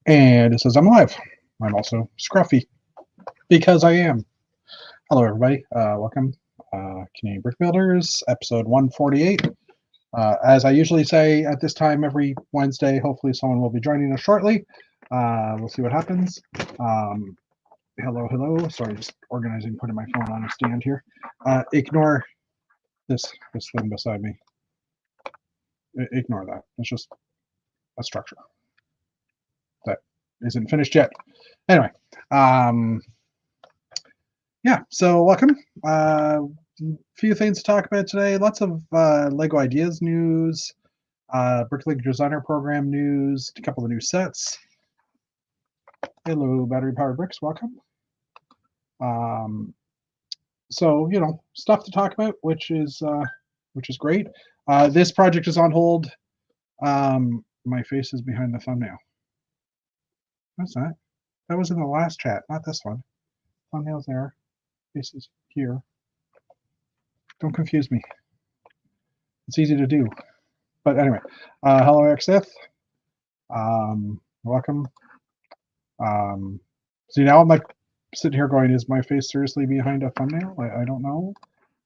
And it says I'm live. I'm also scruffy because I am. Hello, everybody. Welcome, Canadian Brick Builders, episode 148. As I usually say at this time every Wednesday, hopefully someone will be joining us shortly. We'll see what happens. Hello. Sorry, just organizing, putting my phone on a stand here. Ignore this thing beside me. Ignore that. It's just a structure that isn't finished yet. Anyway, yeah, so welcome. Few things to talk about today. Lots of Lego Ideas news, Bricklink Designer Program news, a couple of new sets. Hello, Battery Powered Bricks, welcome. So stuff to talk about, which is great. This project is on hold. My face is behind the thumbnail. What's that? That was in the last chat, not this one. Thumbnail's there. Faces here. Don't confuse me. It's easy to do. But anyway, hello, XF. Welcome. See, now I'm like sitting here going, is my face seriously behind a thumbnail? I don't know.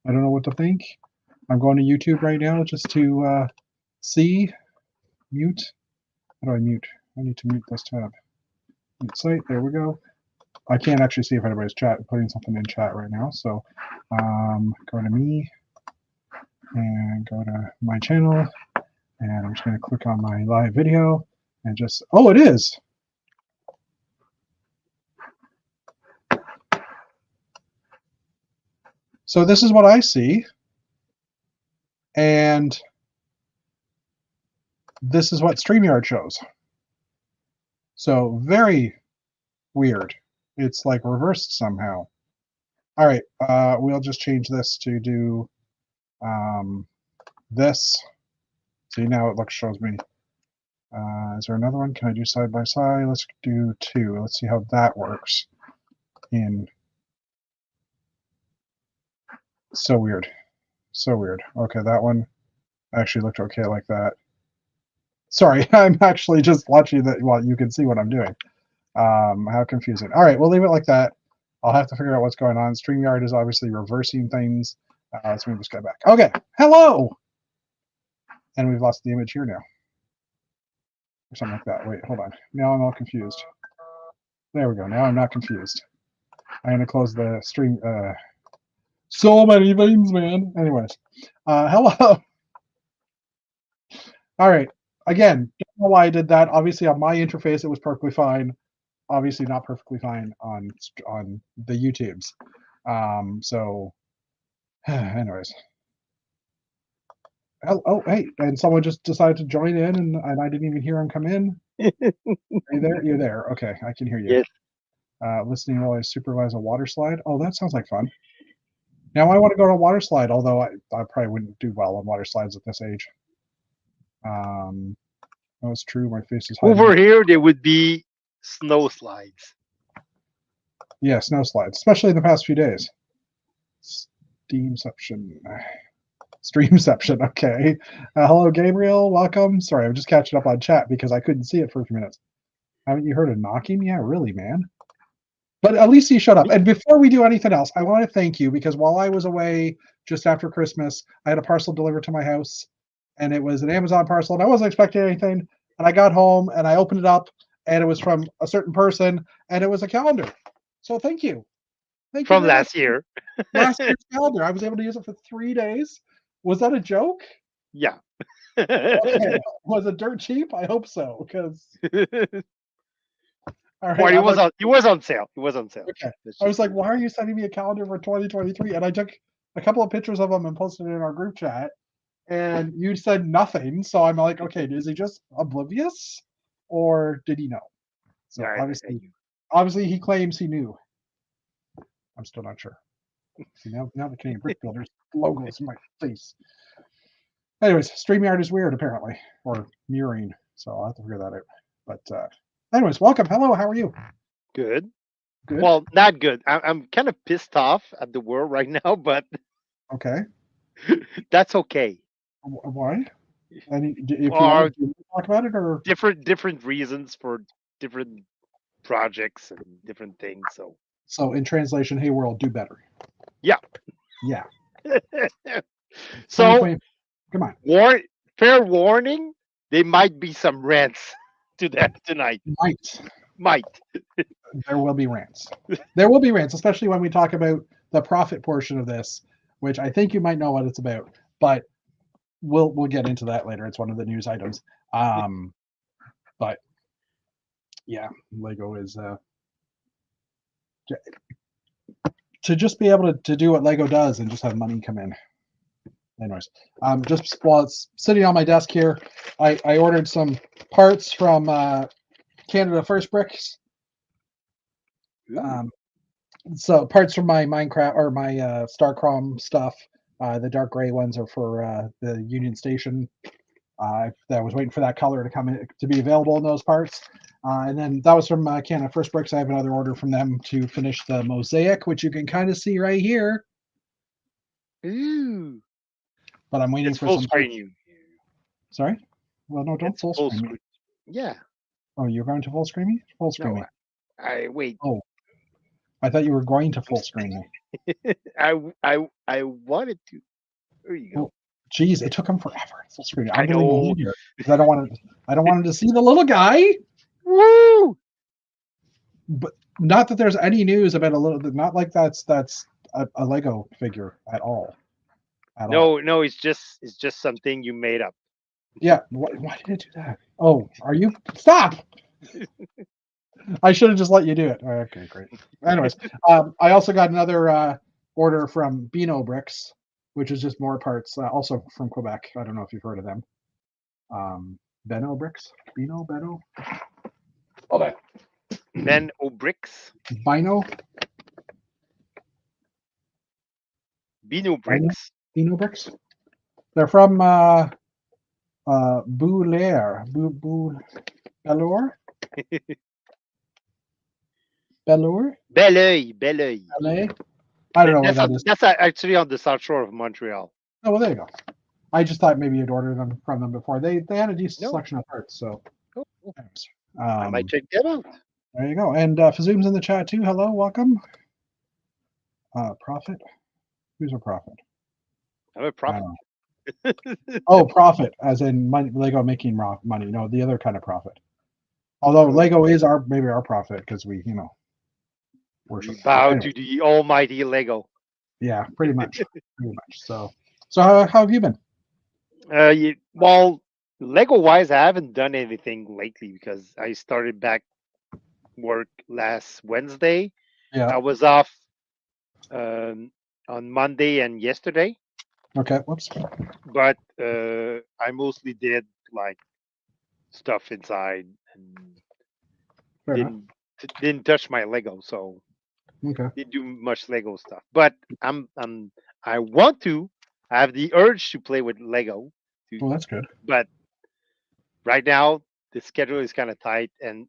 I don't know what to think. I'm going to YouTube right now just to see. Mute. How do I mute? I need to mute this tab. Mute site. There we go. I can't actually see if anybody's putting something in chat right now. So go to me and go to my channel. And I'm just going to click on my live video and just, oh, it is. So this is what I see. And this is what StreamYard shows. So very weird. It's like reversed somehow. All right, we'll just change this to do this. See, now it shows me. Is there another one? Can I do side by side? Let's do two. Let's see how that works. So weird. So weird. Okay, that one actually looked okay like that. Sorry, I'm actually just watching that. Well, you can see what I'm doing. How confusing. All right, we'll leave it like that. I'll have to figure out what's going on. StreamYard is obviously reversing things. Let's move this guy back. Okay, hello! And we've lost the image here now. Or something like that. Wait, hold on. Now I'm all confused. There we go. Now I'm not confused. I'm going to close the stream. So many things, man. Anyways, hello. All right. Again, don't know why I did that. Obviously, on my interface, it was perfectly fine. Obviously, not perfectly fine on the YouTubes. So, anyways. Oh, hey, and someone just decided to join in, and I didn't even hear him come in. Are you there? You're there. Okay, I can hear you. Yes. Listening while I supervise a water slide. Oh, that sounds like fun. Now I want to go to a water slide, although I probably wouldn't do well on water slides at this age. No, it's true. My face is hiding. Over here, there would be snow slides. Yeah, snow slides, especially in the past few days. Streamception, okay. Hello, Gabriel. Welcome. Sorry, I'm just catching up on chat because I couldn't see it for a few minutes. Haven't you heard of knocking? Yeah, really, man. But at least you shut up. And before we do anything else, I want to thank you because while I was away just after Christmas, I had a parcel delivered to my house, and it was an Amazon parcel, and I wasn't expecting anything. And I got home, and I opened it up, and it was from a certain person, and it was a calendar. So thank you. Thank you from last year. Last year's calendar. I was able to use it for 3 days. Was that a joke? Yeah. Okay. Was it dirt cheap? I hope so. Because well, it was on sale. It was on sale. Okay. I was like, why are you sending me a calendar for 2023? And I took a couple of pictures of them and posted it in our group chat. And you said nothing. So I'm like, okay, is he just oblivious? Or did he know? So obviously he claims he knew. I'm still not sure. See, now the Canadian Brick Builders logo is in my face. Anyways, StreamYard is weird, apparently. Or mirroring. So I'll have to figure that out. But anyways, welcome. Hello, how are you? Good. Well, not good. I'm kind of pissed off at the world right now, but okay. That's okay. Why? If you want to talk about it, or different reasons for different projects and different things. So in translation, hey world, do better. Yeah. Yeah. So 2020. Come on. Fair warning, there might be some rants to that tonight. Might. There will be rants. There will be rants, especially when we talk about the profit portion of this, which I think you might know what it's about, but we'll get into that later. It's one of the news items. But yeah, Lego is to just be able to do what Lego does and just have money come in. Anyways, just while it's sitting on my desk here, I ordered some parts from Canada First Bricks. So parts from my Minecraft or my Starcrom stuff. The dark gray ones are for the Union Station. That was waiting for that color to come in to be available in those parts. And then that was from Canada First Bricks. I have another order from them to finish the mosaic, which you can kind of see right here. Ooh. But I'm waiting for some screen you. Sorry? Well, no, don't full screen me. Yeah. Oh, you're going to full screen me? Full screen me. I wait. Oh, I thought you were going to full screen me. I wanted to. There you go. Geez, it took him forever. Full screen. I'm going to leave here because I don't want him to see the little guy. Woo! But not that there's any news about a little. Not like that's a Lego figure at all. No, it's just something you made up. Yeah. Why did it do that? Oh, are you? Stop! I should have just let you do it. Okay, great. Anyways, I also got another order from Bino Bricks, which is just more parts, also from Quebec. I don't know if you've heard of them. Beno Bricks? Bino? Hold on. Beno Bricks? Bino? Bino Bricks? Bino Bricks? They're from Boulaire. Bellure? Bellure? Belleuil. I don't know what that is. That's actually on the south shore of Montreal. Oh, well, there you go. I just thought maybe you'd ordered them from them before. They had a decent selection of parts, so. Cool. I might check that out. There you go. And Fazoom's in the chat too. Hello, welcome. Profit? Who's a profit? I'm a profit. Oh, profit, as in money, Lego making money. No, the other kind of profit. Although Lego is maybe our profit because we worship. We bow to the almighty Lego. Yeah, pretty much. So how have you been? Well, Lego wise, I haven't done anything lately because I started back work last Wednesday. Yeah. I was off on Monday and yesterday. Okay. Whoops. But I mostly did like stuff inside and didn't touch my Lego, so didn't do much Lego stuff. But I want to. I have the urge to play with Lego. Well, that's good. But right now the schedule is kind of tight, and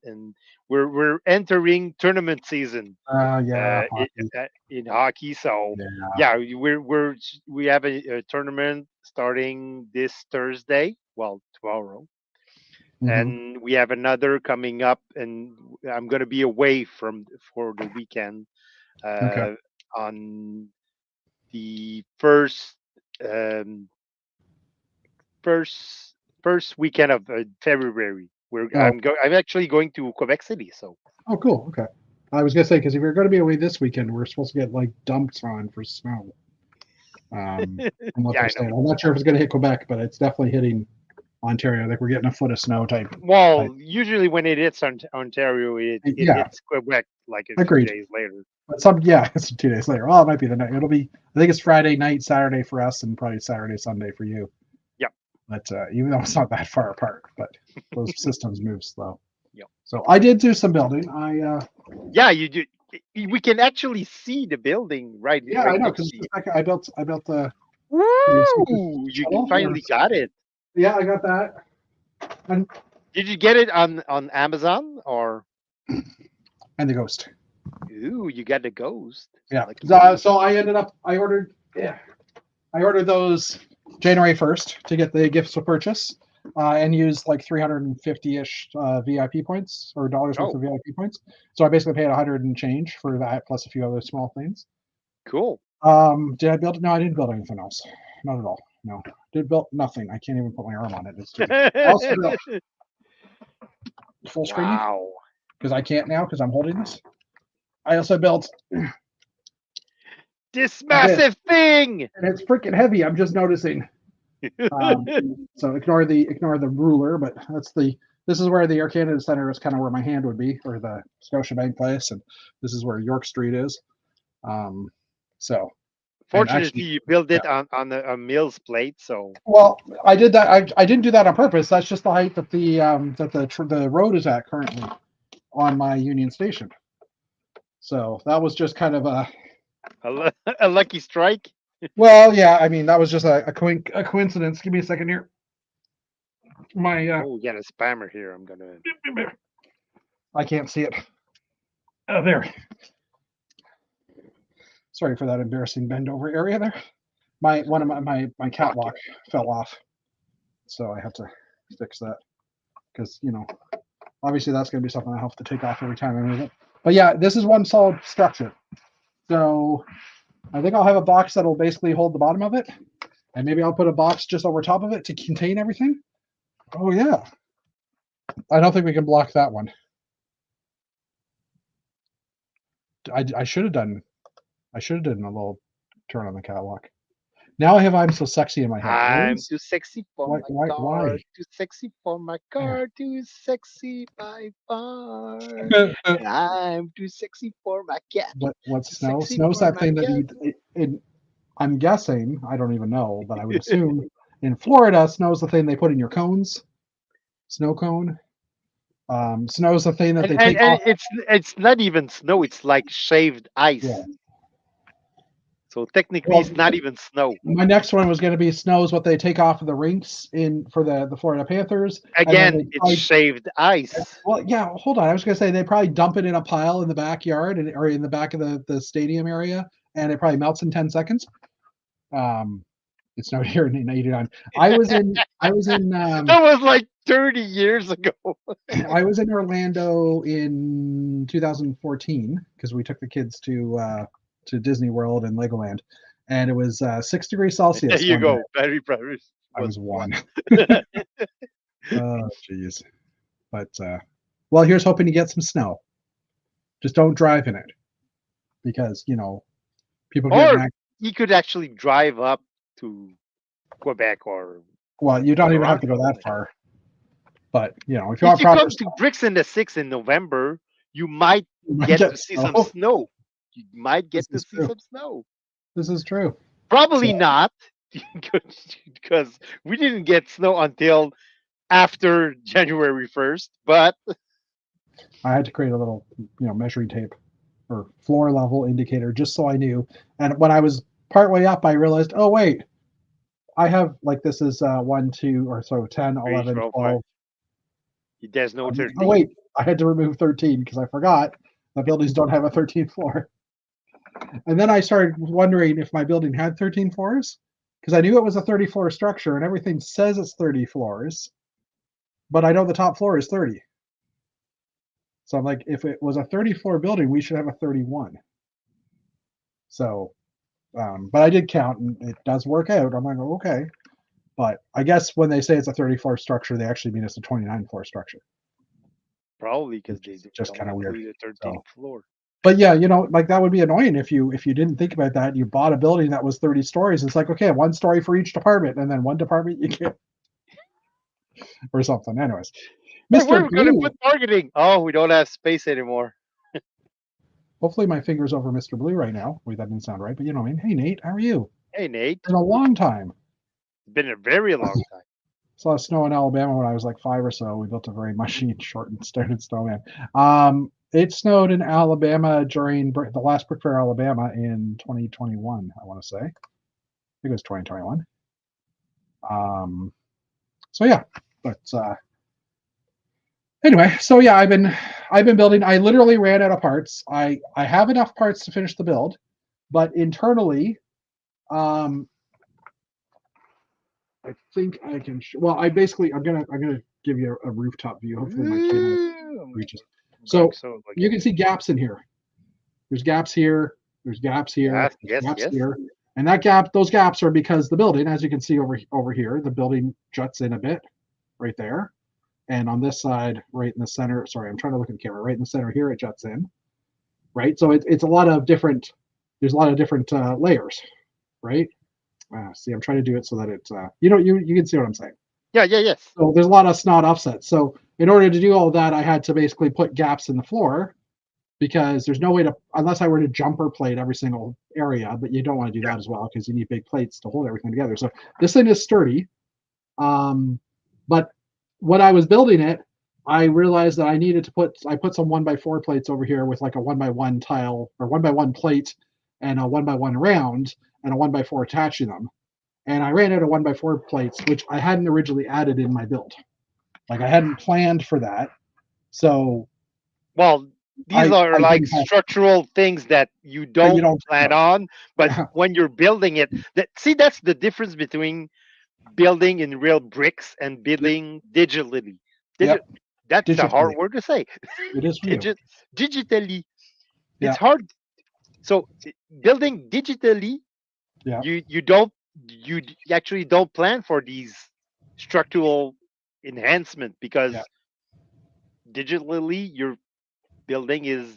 we're entering tournament season. In hockey. So we have a tournament starting this Thursday. Well, tomorrow. And we have another coming up, and I'm going to be away for the weekend on the first weekend of February. I'm actually going to Quebec City. So. Oh, cool. Okay. I was gonna say because if you're going to be away this weekend, we're supposed to get like dumps on for snow. I'm not sure if it's going to hit Quebec, but it's definitely hitting Ontario. Like we're getting a foot of snow type. Well, usually when it hits Ontario, it hits Quebec like a few days later. But it's 2 days later. Well, it might be the night. It'll be. I think it's Friday night, Saturday for us, and probably Saturday, Sunday for you. Yep. But even though it's not that far apart, but those systems move slow. Yep. So I did do some building. You do. We can actually see the building right. Yeah, I know because I built the. Woo! You finally got it. Yeah, I got that. And did you get it on Amazon or? And the ghost. Ooh, you got the ghost. Yeah. So I ordered those January 1st to get the gifts of purchase. and use like 350-ish VIP points or dollars worth Oh, of VIP points. So I basically paid 100 and change for that, plus a few other small things. cool. Did I build? No, I didn't build anything else. Not at all. No, did build nothing. I can't even put my arm on it. It's stupid. I also built full screen Wow. because I can't now because I'm holding this. I also built This massive thing. and it's freaking heavy. I'm just noticing. So ignore the ruler, but this is where the Air Canada Center is kind of where my hand would be, or the Scotiabank place, and this is where York Street is. So Fortunately, actually, you built it on a mill's plate, so. well, I did that. I didn't do that on purpose. That's just the height that the road is at currently on my Union Station. So that was just kind of a lucky strike. well, yeah. I mean, that was just a coincidence. Give me a second here. My Oh, we got a spammer here. I'm gonna. I can't see it. Oh, there. Sorry for that embarrassing bend over area there. One of my catwalk fell off, so I have to fix that because obviously that's going to be something I have to take off every time I move it. But yeah, this is one solid structure. So I think I'll have a box that'll basically hold the bottom of it, and maybe I'll put a box just over top of it to contain everything. Oh yeah, I don't think we can block that one. I should have done a little turn on the catwalk. Now I have I'm so sexy in my head. I'm too sexy for my car. Why? Too sexy for my car. Too sexy by far. And I'm too sexy for my cat. What's snow? Snow's that thing that I'm guessing, I don't even know, but I would assume in Florida, snow's the thing they put in your cones. Snow cone. Snow's the thing that they take off. It's not even snow. It's like shaved ice. Yeah. So technically, it's not even snow. My next one was going to be snow's what they take off of the rinks for the Florida Panthers. Again, it's shaved ice. Well, yeah. Hold on. I was going to say they probably dump it in a pile in the backyard or in the back of the stadium area, and it probably melts in 10 seconds. It's not here in 89. I was in. That was like 30 years ago. I was in Orlando in 2014 because we took the kids to Disney World and Legoland, and it was 6 degrees Celsius. There you go. Very proud. I was one. Oh, jeez. But well, here's hoping to get some snow. Just don't drive in it, because people get. Or you could actually drive up to Quebec or. Well, you don't even have to go that far. But if you want to come to Bricks in the 6 in November, you might get to see some snow. You might get to see some snow. This is true. Probably not, because we didn't get snow until after January 1st. But I had to create a little, measuring tape or floor level indicator just so I knew. And when I was partway up, I realized, oh wait, I have this is 1, 2, or so 10, 11, 12. There's no 13. Oh wait, I had to remove 13 because I forgot that buildings don't have a 13th floor. And then I started wondering if my building had 13 floors, because I knew it was a 30-floor structure and everything says it's 30 floors, but I know the top floor is 30. So I'm like, if it was a 30-floor building, we should have a 31. So, but I did count and it does work out. I'm like, okay. But I guess when they say it's a 30-floor structure, they actually mean it's a 29-floor structure. Probably because they just kind of weird. The 13th floor. But yeah, that would be annoying if you didn't think about that. You bought a building that was 30 stories. It's like, okay, 1 story for each department, and then one department you can't, or something. Anyways, Mr. We're going to put targeting. Oh, we don't have space anymore. Hopefully, my finger's over Mr. Blue right now. Wait, that didn't sound right, but you know what I mean. Hey, Nate, how are you? Hey, Nate. It's been a long time. It's been a very long time. Saw snow in Alabama when I was like 5 or so. We built a very mushy, short, and started snowman. It snowed in Alabama during the last Brick Fair, Alabama, in 2021. I want to say, I think it was 2021. So yeah, but anyway, so yeah, I've been building. I literally ran out of parts. I have enough parts to finish the build, but internally, I think I can. Well, I'm gonna give you a rooftop view. Hopefully, my camera reaches. So you can see gaps in here. There's gaps here. There's gaps here. There's gaps here. And those gaps are because the building, as you can see over here, the building juts in a bit, right there. And on this side, right in the center. Sorry, I'm trying to look at the camera. Right in the center here, it juts in. Right. So it's a lot of different. There's a lot of different layers, right? See, I'm trying to do it so that it's you can see what I'm saying. Yeah, yes. So there's a lot of snot offsets. So in order to do all of that, I had to basically put gaps in the floor because there's no way to, unless I were to jumper plate every single area, but you don't want to do that as well because you need big plates to hold everything together. So this thing is sturdy. But when I was building it, I realized that I needed to I put some 1x4 plates over here with like a 1x1 tile or 1x1 plate and a 1x1 round and a 1x4 attaching them. And I ran out of 1x4 plates, which I hadn't originally added in my build. Like I hadn't planned for that. So, well, these are like structural things that you don't plan on, but when you're building it, that's the difference between building in real bricks and building digitally. That's a hard word to say. It is digitally. It's hard. So building digitally, you actually don't plan for these structural enhancement because digitally your building is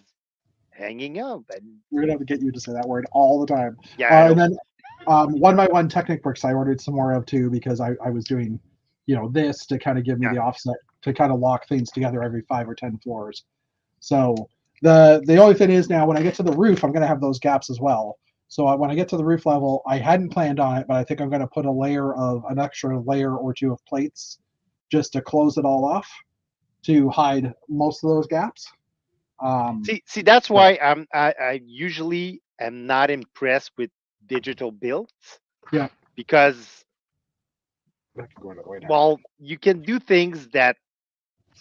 hanging up. And we're gonna have to get you to say that word all the time. Yeah. And then 1x1 Technic bricks I ordered some more of too because I was doing this to kind of give me the offset to kind of lock things together every 5 or 10 floors. So the only thing is now when I get to the roof, I'm gonna have those gaps as well. So when I get to the roof level, I hadn't planned on it, but I think I'm going to put an extra layer or two of plates just to close it all off to hide most of those gaps. See, that's why I usually am not impressed with digital builds. Yeah. Because, well, you can do things that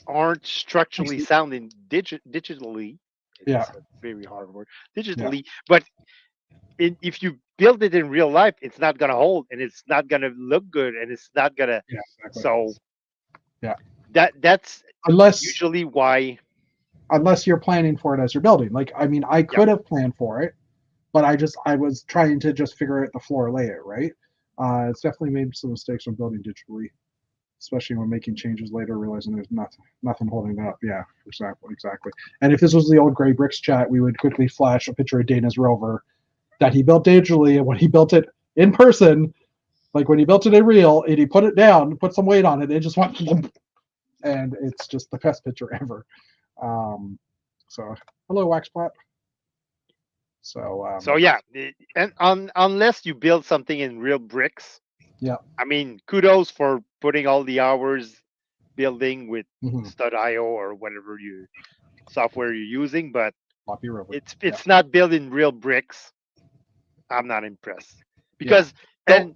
aren't structurally sounding digitally. It's a very hard word. Digitally, but if you build it in real life, it's not gonna hold, and it's not gonna look good, and it's not gonna. So, that's usually why. Unless you're planning for it as you're building, like I mean, I could have planned for it, but I was trying to just figure out the floor layout, right? It's definitely made some mistakes when building digitally, especially when making changes later, realizing there's nothing holding it up. Yeah, exactly. And if this was the old gray bricks chat, we would quickly flash a picture of Dana's Rover that he built digitally, and when he built it in person, like when he built it in real, and he put it down, put some weight on it, it just went, and it's just the best picture ever. So hello, Waxplat. So yeah, and unless you build something in real bricks, I mean, kudos for putting all the hours building with Stud.io or whatever software you're using, but it's not built in real bricks. I'm not impressed because then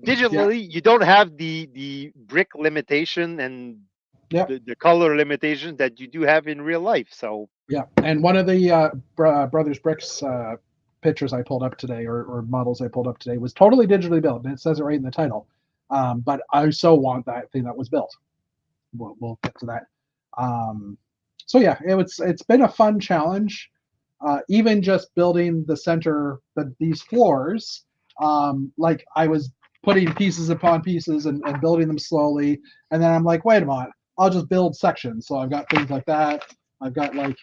digitally you don't have the brick limitation and the color limitation that you do have in real life. So and one of the Brothers Bricks pictures I pulled up today or models I pulled up today was totally digitally built, and it says it right in the title. But I so want that thing that was built. We'll get to that. So yeah, it's been a fun challenge. Even just building the center, these floors, like I was putting pieces upon pieces and building them slowly, and then I'm like, wait a minute, I'll just build sections. So I've got things like that. I've got like,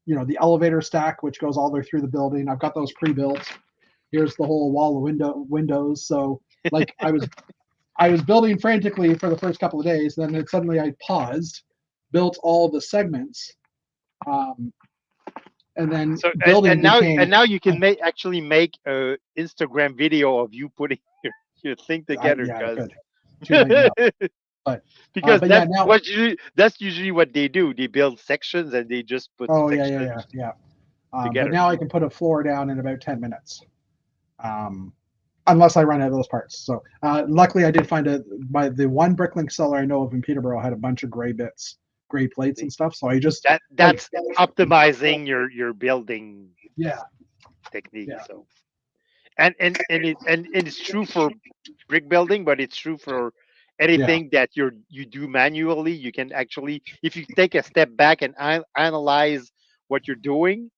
the elevator stack, which goes all the way through the building. I've got those pre-built. Here's the whole wall of windows. So like I was building frantically for the first couple of days. Then suddenly I paused, built all the segments, and then building. And now you can actually make an Instagram video of you putting your thing together. Because that's usually what they do. They build sections and they just put sections together. But now I can put a floor down in about 10 minutes. Unless I run out of those parts. So luckily I did find the one Bricklink seller I know of in Peterborough had a bunch of gray plates and stuff. So I just that's optimizing your building technique. Yeah. So And it's true for brick building, but it's true for anything that you do manually. You can actually, if you take a step back and analyze what you're doing,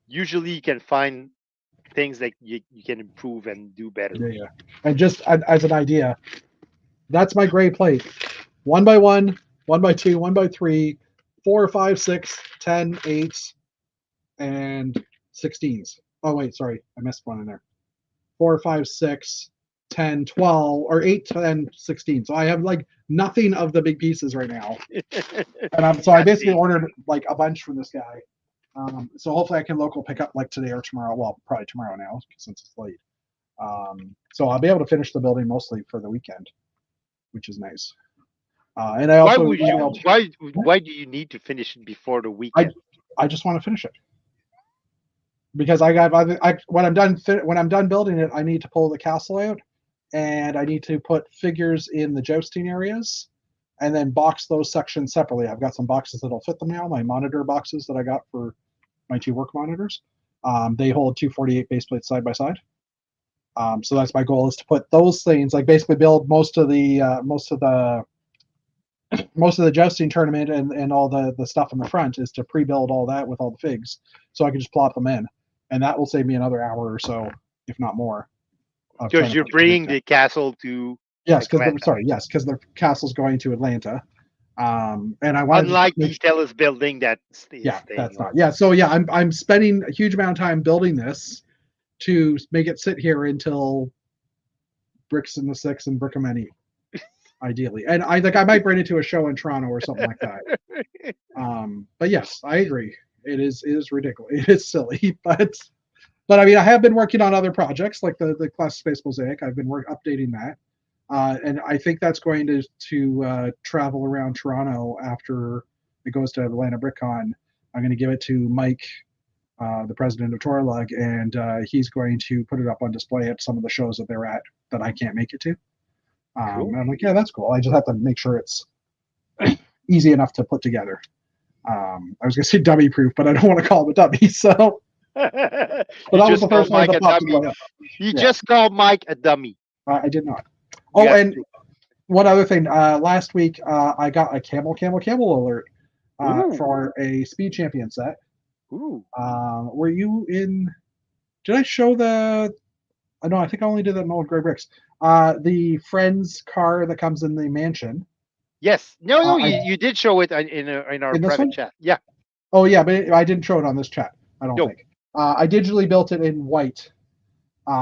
usually you can find things that you can improve and do better. And just as an idea, that's my gray plate. 1 by 1, 1 by 2, 1 by 3, 4, 5, 6, 10, 8, and 16s. Oh wait, sorry, I missed one in there. 4, 5, 6, 10, 12, or 8, 10, 16. So I have like nothing of the big pieces right now. And I basically ordered like a bunch from this guy. So hopefully I can local pick up like today or tomorrow. Well, probably tomorrow now since it's late. So I'll be able to finish the building mostly for the weekend, which is nice. And I also why do you need to finish it before the weekend? I just want to finish it because when I'm done building it, I need to pull the castle out, and I need to put figures in the jousting areas, and then box those sections separately. I've got some boxes that'll fit them now. My monitor boxes that I got for my 2 work monitors, they hold 248 base plates side by side. So that's my goal, is to put those things, like basically build most of the jousting tournament and all the stuff in the front, is to pre-build all that with all the figs, so I can just plop them in, and that will save me another hour or so, if not more. Because you're bringing the castle to because the castle's going to Atlanta, and I want, unlike the Telus building that's not. So I'm spending a huge amount of time building this to make it sit here until Bricks in the Six and Brick-A-Many, ideally. And I think I might bring it to a show in Toronto or something like that. But yes, I agree. It is ridiculous. It is silly, but I mean, I have been working on other projects like the Classic Space Mosaic. I've been updating that, and I think that's going to travel around Toronto after it goes to Atlanta BrickCon. I'm going to give it to Mike, the president of Toralug, and he's going to put it up on display at some of the shows that they're at that I can't make it to. Cool. And I'm like, yeah, that's cool. I just have to make sure it's easy enough to put together. I was going to say dummy proof, but I don't want to call him a dummy. So, but that was the first one that popped in my head. You just called Mike a dummy. I did not. Oh, and one other thing. Last week, I got a camel alert for a Speed Champion set. Ooh. Were you in? Did I show the? No, I think I only did that in Old Gray Bricks. The Friends car that comes in the mansion. Yes. No, you did show it in our private chat. Yeah. Oh yeah, but I didn't show it on this chat. I don't think. I digitally built it in white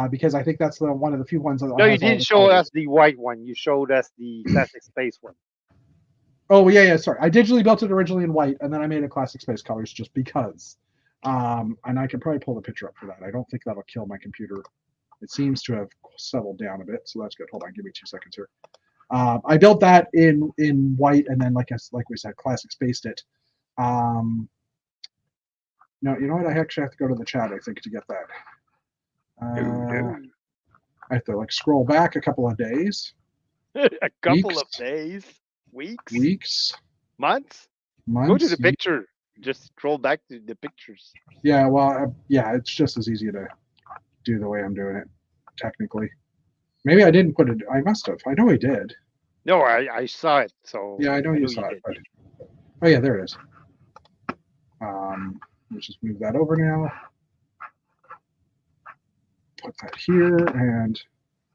because I think that's one of the few ones that. No, you didn't show us the white one. You showed us the Classic Space one. Oh yeah. Sorry, I digitally built it originally in white, and then I made it Classic Space colors just because. And I can probably pull the picture up for that. I don't think that'll kill my computer. It seems to have settled down a bit, so that's good. Hold on, give me 2 seconds here. I built that in white, and then like we said, Classic Spaced it. No, you know what? I actually have to go to the chat, I think, to get that. I have to scroll back a couple of days. A couple of days, weeks, months. Go to the picture. Just scroll back to the pictures. Yeah, well, it's just as easy to do the way I'm doing it, technically. Maybe I didn't put it. I must have. I know I did. No, I saw it. So yeah, I know you saw it. But, oh yeah, there it is. Let's just move that over now. Put that here, and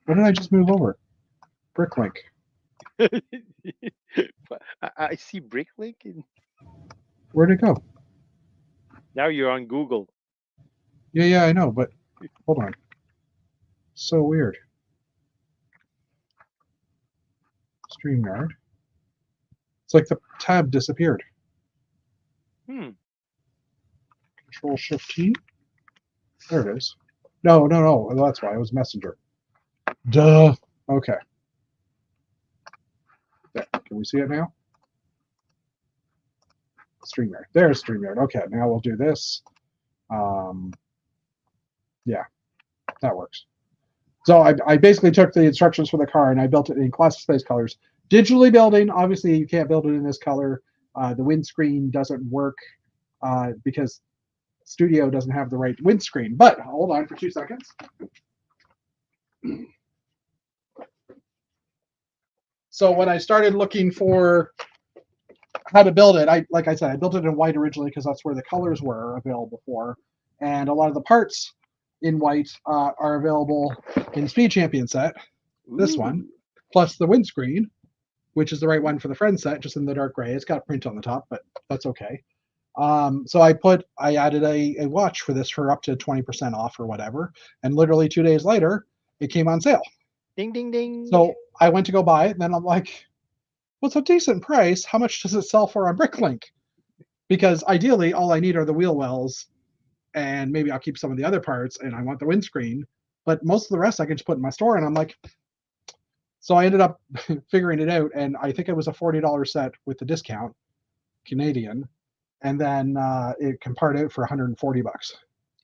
what did I just move over? Bricklink. I see Bricklink. Where'd it go? Now you're on Google. Yeah, I know, but hold on. So weird. StreamYard. It's like the tab disappeared. Control Shift T. There it is. No. That's why it was Messenger. Duh. Okay. There. Can we see it now? StreamYard. There's StreamYard. Okay, now we'll do this. Yeah, that works. So I basically took the instructions for the car and I built it in Classic Space colors. Digitally building, obviously you can't build it in this color. The windscreen doesn't work because studio doesn't have the right windscreen. But hold on for 2 seconds. So when I started looking for how to build it, like I said, I built it in white originally because that's where the colors were available for, and a lot of the parts in white are available in Speed Champion set. This one, plus the windscreen, which is the right one for the Friends set, just in the dark gray. It's got print on the top, but that's okay. So I added a watch for this for up to 20% off or whatever, and literally 2 days later, it came on sale. Ding, ding, ding. So I went to go buy it, and then I'm like, well, it's a decent price. How much does it sell for on Bricklink? Because ideally, all I need are the wheel wells, and maybe I'll keep some of the other parts, and I want the windscreen. But most of the rest I can just put in my store, and I'm like, so I ended up figuring it out, and I think it was a $40 set with the discount, Canadian, and then it can part out for $140.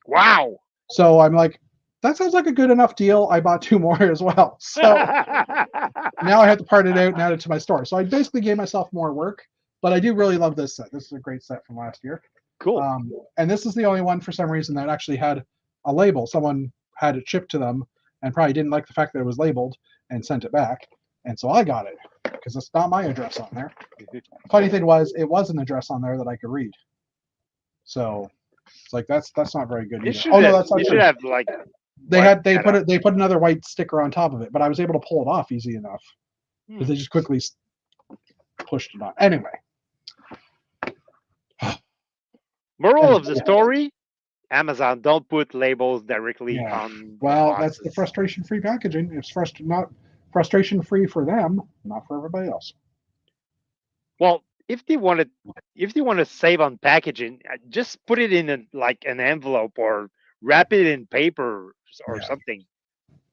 Wow. So I'm like, that sounds like a good enough deal. I bought 2 more as well. So now I have to part it out and add it to my store. So I basically gave myself more work, but I do really love this set. This is a great set from last year. Cool. And this is the only one for some reason that actually had a label. Someone had it shipped to them and probably didn't like the fact that it was labeled and sent it back. And so I got it because it's not my address on there. Funny thing was, it was an address on there that I could read. So it's like that's not very good. You Either. should Oh have, no, that's not you true. should have like They put another white sticker on top of it, but I was able to pull it off easy enough because they just quickly pushed it on. Anyway. Moral of the story: Amazon, don't put labels directly on. Well, that's the frustration-free packaging. It's not frustration-free for them, not for everybody else. Well, if they want to save on packaging, just put it in an envelope or wrap it in paper or something.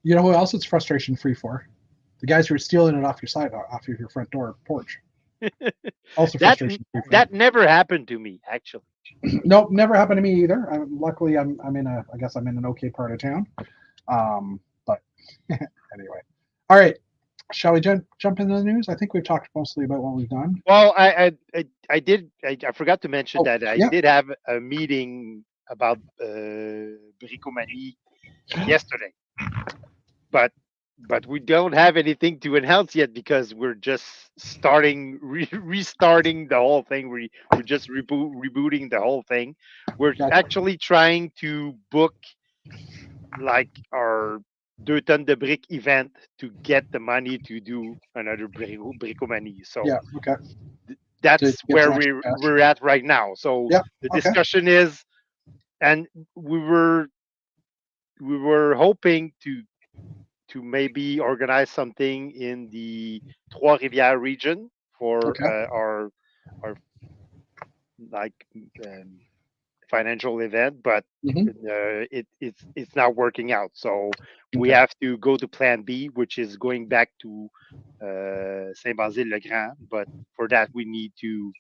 You know who else it's frustration-free for? The guys who are stealing it off of your front door porch. Also frustration-free. That never happened to me, actually. Nope, never happened to me either. Luckily, I'm in an okay part of town. But anyway, all right. Shall we jump into the news? I think we've talked mostly about what we've done. Well, I forgot to mention that I did have a meeting about Bricomanie yesterday, but we don't have anything to announce yet because we're just restarting the whole thing. We're just rebooting the whole thing. We're actually trying to book like our Deux Tonnes de Briques event to get the money to do another Bricomanie. So that's where we're at right now. So the discussion is, and we were hoping to maybe organize something in the Trois-Rivières region for our financial event, but it's not working out. So we have to go to Plan B, which is going back to Saint-Basile-le-Grand. But for that, we need to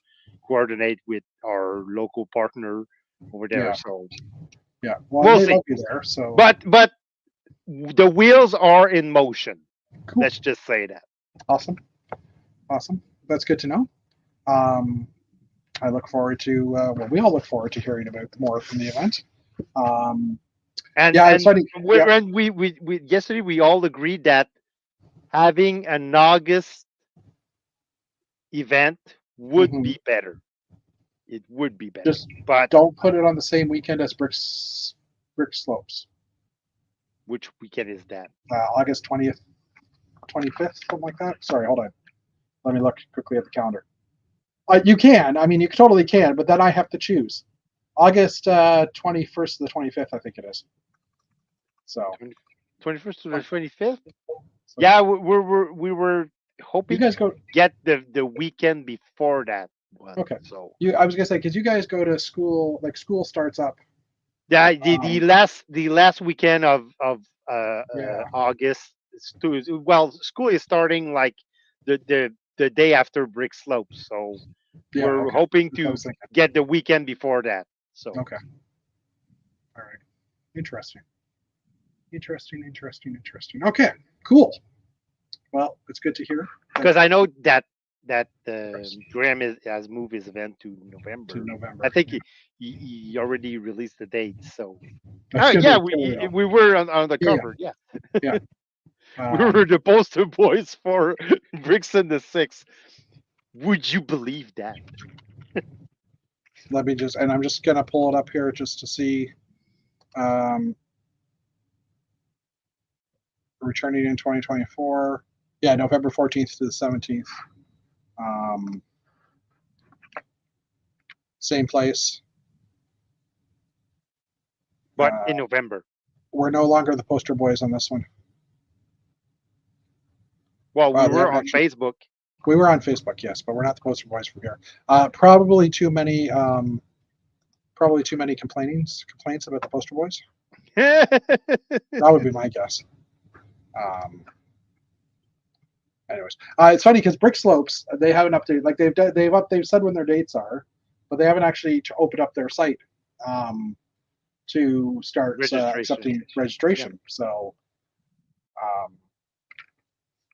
coordinate with our local partner over there. So we'll see. There, so. But the wheels are in motion. Cool. Let's just say that. Awesome. That's good to know. I look forward to we all look forward to hearing about more from the event. We yesterday we all agreed that having an August event would be better. It would be better. But don't put it on the same weekend as Brick Slopes. Which weekend is that? August 20th, 25th, something like that. Sorry, hold on. Let me look quickly at the calendar. You can. I mean, you totally can, but then I have to choose. August 21st to the 25th, I think it is. So 21st to the 25th. Yeah, we were hoping you guys go get the weekend before that. Okay. So I was gonna say because you guys go to school, like school starts up. Yeah, the last weekend of August. Well, school is starting like the day after Brick Slopes, so we're hoping to get the weekend before that. So all right, interesting. Okay, cool. Well, it's good to hear because I know that that Graham has moved his event to November. I think he already released the dates. So yeah, we were on the cover. Yeah. We were the poster boys for Brixton the Six. Would you believe that? Let me just, and I'm just gonna pull it up here just to see. Returning in 2024. Yeah, November 14th to the 17th. Same place. But in November. We're no longer the poster boys on this one. Well, we were on Facebook. We were on Facebook, yes, but we're not the poster boys from here. Probably too many complaints about the poster boys. That would be my guess. Anyways, it's funny because Brick Slopes, they haven't updated. Like they've said when their dates are, but they haven't actually opened up their site to start accepting registration. Yeah.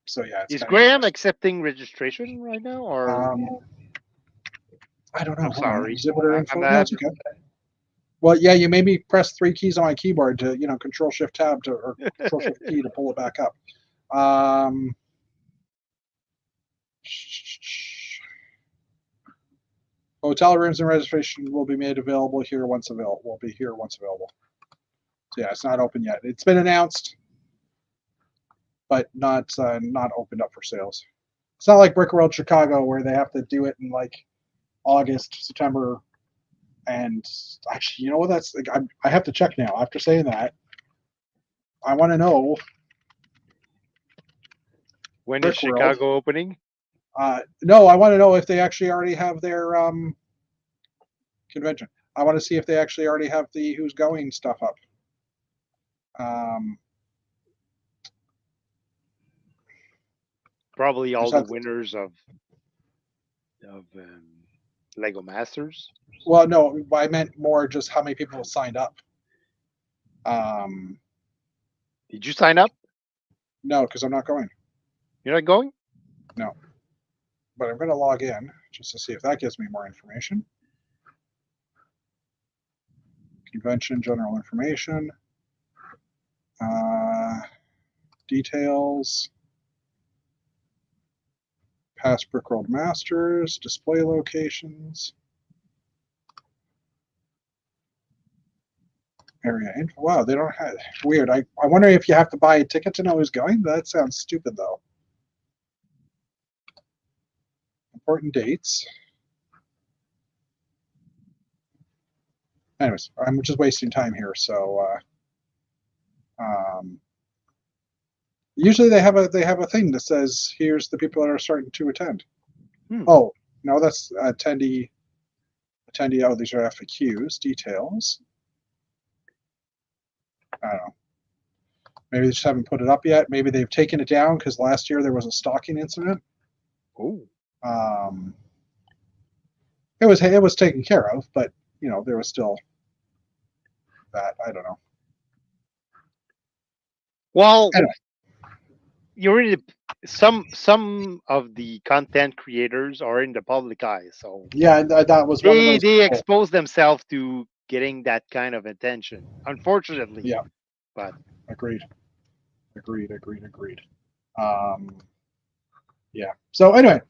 So yeah. Is Graham accepting registration right now, or I don't know. I'm sorry. Exhibitor info. No, it's okay. Well, yeah, you made me press 3 keys on my keyboard to, Control Shift Tab or Control Shift key to pull it back up. Hotel rooms and registration will be made available here once available. Will be here once available. So yeah, it's not open yet. It's been announced, but not opened up for sales. It's not like Brick World Chicago where they have to do it in like August, September, and actually, you know what? That's like, I have to check now. After saying that, I want to know when is Chicago opening. No, I want to know if they actually already have their convention. I want to see if they actually already have the Who's Going stuff up. Probably all the winners of Lego Masters. Well, no, I meant more just how many people signed up. Did you sign up? No, because I'm not going. You're not going? No. But I'm going to log in just to see if that gives me more information. Convention, general information. Details. Past Brickworld Masters. Display locations. Area info. Wow, they don't have. Weird. I wonder if you have to buy a ticket to know who's going. That sounds stupid, though. Important dates. Anyways, I'm just wasting time here. So usually they have a thing that says here's the people that are starting to attend. Oh no, that's attendee. Oh, these are FAQs. Details. I don't know. Maybe they just haven't put it up yet. Maybe they've taken it down because last year there was a stalking incident. Oh. It was taken care of, but there was still that. I don't know. Well, anyway. You're in some of the content creators are in the public eye, so yeah, that was they expose themselves to getting that kind of attention. Unfortunately, yeah, but agreed. Yeah. So anyway,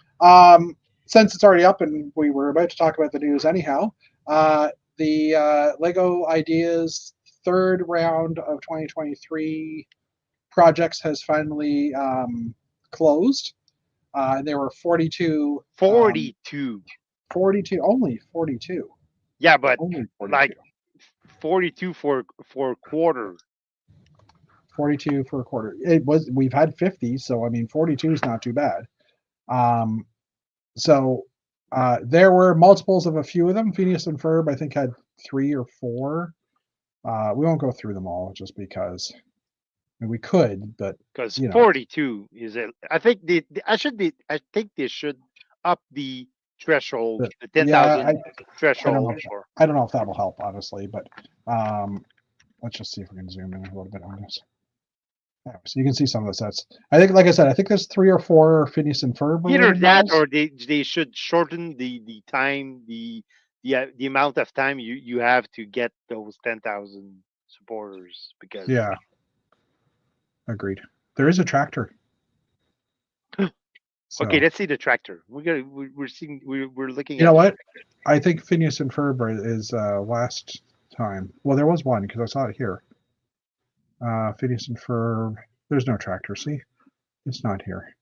since it's already up and we were about to talk about the news anyhow, the Lego Ideas third round of 2023 projects has finally closed. There were 42. 42. 42. Only 42. Yeah, but like 42 for a quarter. 42 for a quarter. We've had 50, so I mean 42 is not too bad. So there were multiples of a few of them. Phineas and Ferb, I think, had 3 or 4. We won't go through them all just because. I mean, we could, but because 42 is it? I think I think they should up the threshold, the 10,000 threshold. I don't know if that will help, honestly, but let's just see if we can zoom in a little bit on this. Yeah, so you can see some of the sets. I think, like I said, I think there's 3 or 4 Phineas and Ferb Either related that models. or they should shorten the time the amount of time you have to get those 10,000 supporters because Yeah, agreed. There is a tractor. So okay, let's see the tractor. We're seeing we're looking you know at the what? I think Phineas and Ferb is last time. Well, there was one because I saw it here. Phineas and Ferb. There's no tractor. See, it's not here.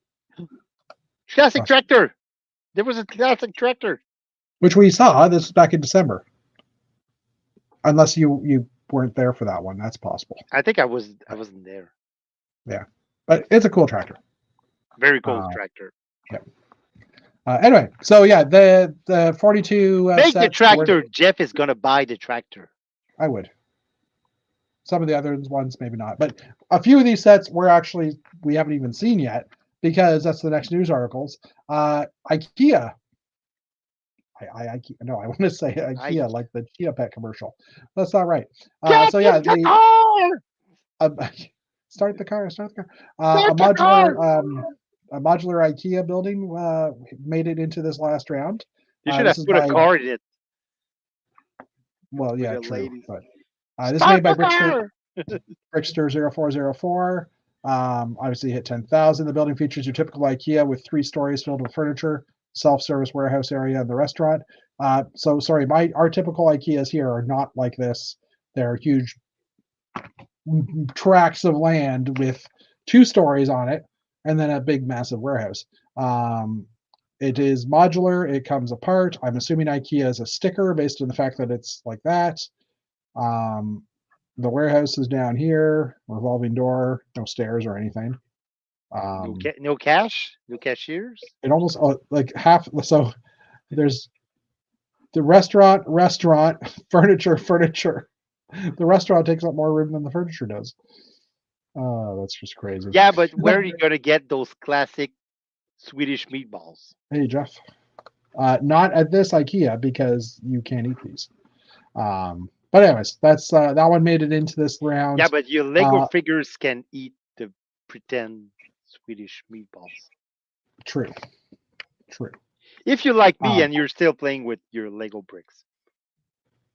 classic tractor. There was a classic tractor. Which we saw. This is back in December. Unless you weren't there for that one, that's possible. I think I wasn't there. Yeah, but it's a cool tractor. Very cool tractor. Yeah. Anyway, so yeah, the 42 make the sets tractor. Jeff is gonna buy the tractor. I would. Some of the other ones maybe not, but a few of these sets we haven't even seen yet because that's the next news articles. IKEA. I want to say IKEA like the Chia Pet commercial. That's not right. So yeah, start the car. A modular IKEA building made it into this last round. You should have put a car in it. Well, yeah, true. But this is made by Brickster 0404. Obviously hit 10,000. The building features your typical IKEA with 3 stories filled with furniture, self-service warehouse area, and the restaurant. So sorry, our typical IKEAs here are not like this. They're huge tracts of land with 2 stories on it, and then a big, massive warehouse. It is modular. It comes apart. I'm assuming IKEA is a sticker based on the fact that it's like that. The warehouse is down here, revolving door, no stairs or anything. No cash, no cashiers. It almost like half. So there's the restaurant, furniture. The restaurant takes up more room than the furniture does. Oh, that's just crazy. Yeah, but where are you gonna get those classic Swedish meatballs? Hey, Jeff. Not at this IKEA because you can't eat these. But anyways, that's that one made it into this round. Yeah, but your Lego figures can eat the pretend Swedish meatballs. True. If you like me and you're still playing with your Lego bricks.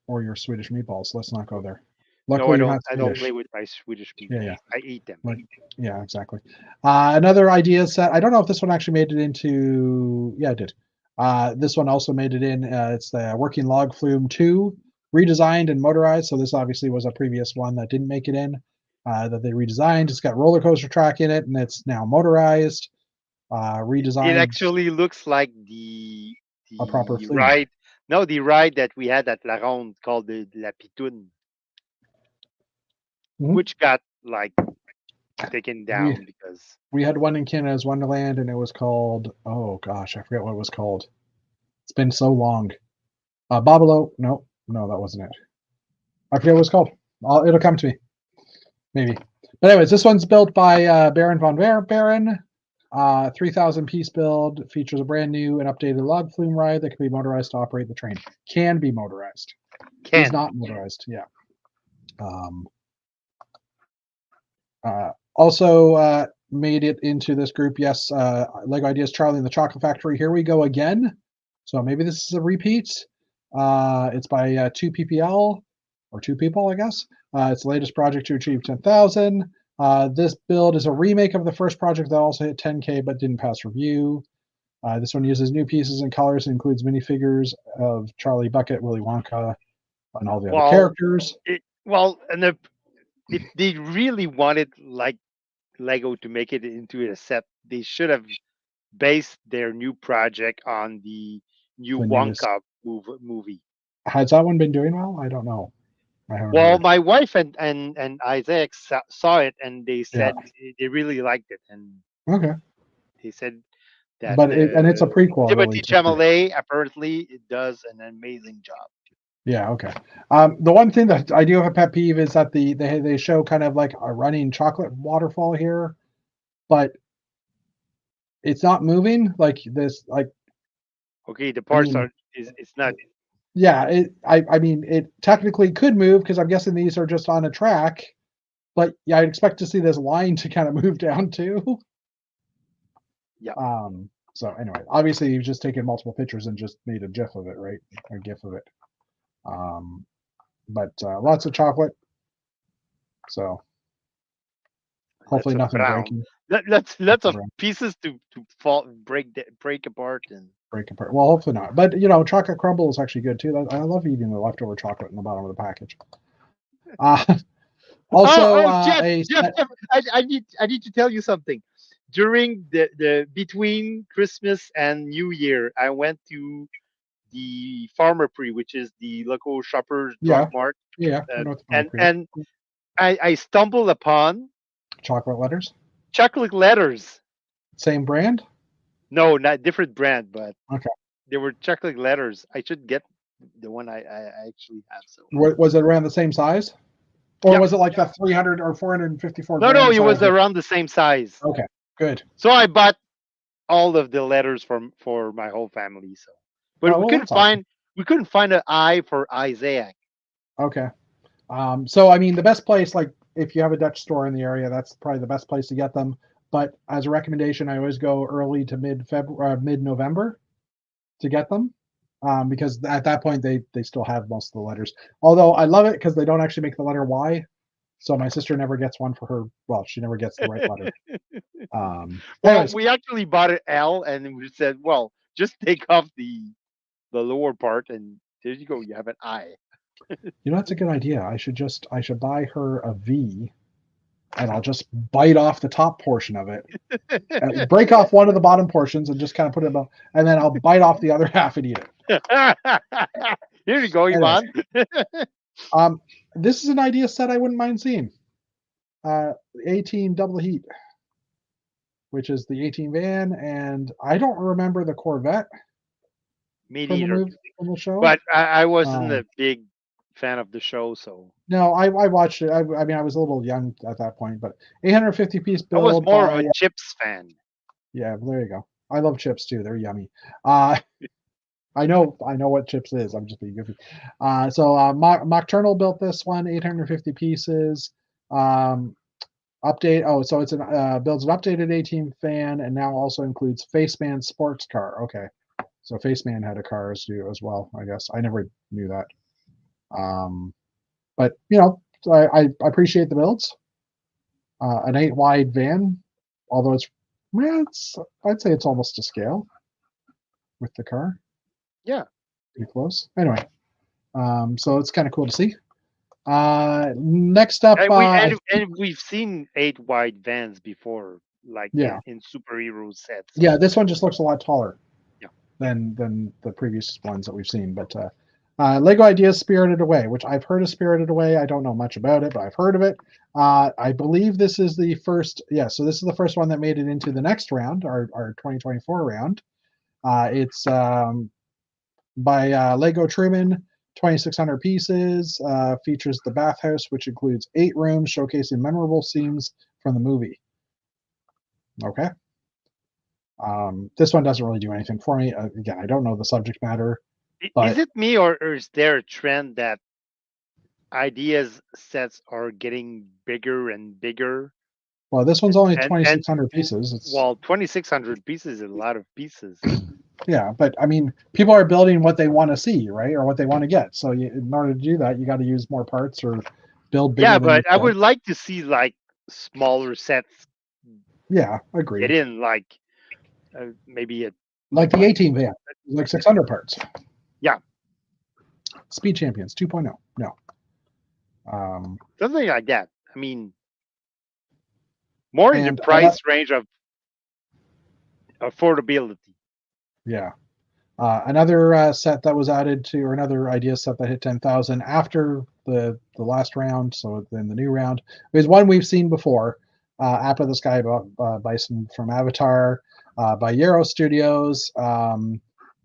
Or your Swedish meatballs. Let's not go there. Luckily, no, I don't play with my Swedish meatballs. Yeah. I eat them. Yeah, exactly. Another idea set. I don't know if this one actually made it into. Yeah, it did. This one also made it in. It's the Working Log Flume 2, redesigned and motorized. So this obviously was a previous one that didn't make it in, that they redesigned. It's got roller coaster track in it, and it's now motorized, redesigned. It actually looks like a proper flume. Ride. No, the ride that we had at La Ronde called the La Pitoune, which got like taken down because we had one in Canada's Wonderland, and it was called, oh gosh, I forget what it was called. It's been so long. Babalo. No, that wasn't it. I forget what it was called. It'll come to me. Maybe. But anyways, this one's built by Baron von Baron. 3,000 piece build, features a brand new and updated log flume ride that can be motorized to operate the train. Can be motorized. Is not motorized. Yeah. Also made it into this group. Yes, Lego Ideas Charlie and the Chocolate Factory. Here we go again. So maybe this is a repeat. It's by 2PPL or 2 people, I guess. It's the latest project to achieve 10,000. This build is a remake of the first project that also hit 10K but didn't pass review. This one uses new pieces and colors and includes minifigures of Charlie Bucket, Willy Wonka, and all the other characters. If they really wanted like Lego to make it into a set, they should have based their new project on the new Wonka movie. Has that one been doing well? I don't know. Well, my wife and Isaac saw it, and they said they really liked it, and they said that. But it's a prequel. Timothée Chalamet apparently it does an amazing job. Yeah. Okay. The one thing that I do have a pet peeve is that they show kind of like a running chocolate waterfall here, but it's not moving like this. Like, okay, the parts it's not. Yeah, I mean, it technically could move because I'm guessing these are just on a track, But yeah, I'd expect to see this line to kind of move down too. Yeah. So anyway, obviously you've just taken multiple pictures and just made a GIF of it, right? A GIF of it. But lots of chocolate. So hopefully nothing breaking. Lots of pieces to fall, break apart and break apart. Well, hopefully not. But you know, chocolate crumble is actually good too. I love eating the leftover chocolate in the bottom of the package. Also, Jeff, I need to tell you something. During the between Christmas and New Year, I went to the Pharmaprix, which is the local shoppers drug mart. Yeah, and I stumbled upon chocolate letters. Chocolate letters. Same brand? No, not different brand, but okay. There were chocolate letters. I should get the one I actually have. So was it around the same size? Or was it like the 300 or 454? No, it was around the same size. Okay, good. So I bought all of the letters for my whole family. So, but we couldn't find an I for Isaac. Okay. So I mean, the best place, like if you have a Dutch store in the area, that's probably the best place to get them. But as a recommendation, I always go early to mid-November to get them. Because at that point they still have most of the letters. Although I love it because they don't actually make the letter Y, so my sister never gets one for her. Well, she never gets the right letter. Well, we actually bought an L, and we said, "Well, just take off the lower part, and there you go. You have an I." You know, that's a good idea. I should buy her a V, and I'll just bite off the top portion of it, break off one of the bottom portions, and just kind of put it above, and then I'll bite off the other half and eat it. Here you go, Ivan. This is an idea set I wouldn't mind seeing. A-Team Double Heat, which is the A-Team van, and I don't remember the Corvette. Me neither. From the show, but I wasn't a big fan of the show, so no, I watched it. I mean, I was a little young at that point, but 850 piece build. I was more of a Chips fan. Yeah, there you go. I love chips too. They're yummy. I know what chips is. I'm just being goofy. So Nocturnal built this one, 850 pieces. Update. Oh, so it's builds an updated A-Team fan, and now also includes Faceman sports car. Okay, so Faceman had a car as well. I guess I never knew that. But you know, I appreciate the builds. An 8 wide van, although I'd say it's almost to scale with the car. Yeah, pretty close. Anyway, so it's kind of cool to see. Next up, and we've seen 8 wide vans before, like in superhero sets. Yeah, this one just looks a lot taller. Than the previous ones that we've seen, but. Lego Ideas Spirited Away, which I've heard of Spirited Away. I don't know much about it, but I've heard of it. I believe this is the first. Yeah, so this is the first one that made it into the next round, our 2024 round. It's by Lego Truman, 2,600 pieces. Features the bathhouse, which includes 8 rooms, showcasing memorable scenes from the movie. Okay. This one doesn't really do anything for me. Again, I don't know the subject matter. Is it me, or is there a trend that ideas sets are getting bigger and bigger? Well, this one's only 2,600 pieces. Well, 2,600 pieces is a lot of pieces. Yeah, but I mean, people are building what they want to see, right, or what they want to get. So in order to do that, you got to use more parts or build bigger. Yeah, but I would like to see like smaller sets. Yeah, agree. Get in like maybe like the A-Team van, like 600 parts. Yeah. Speed Champions 2.0. No. Something like that. I mean, more in the price range of affordability. Yeah. Another set that was added to, or another idea set that hit 10,000 after the last round, so in the new round, is one we've seen before. App of the Sky Bison from Avatar, by Yarrow Studios.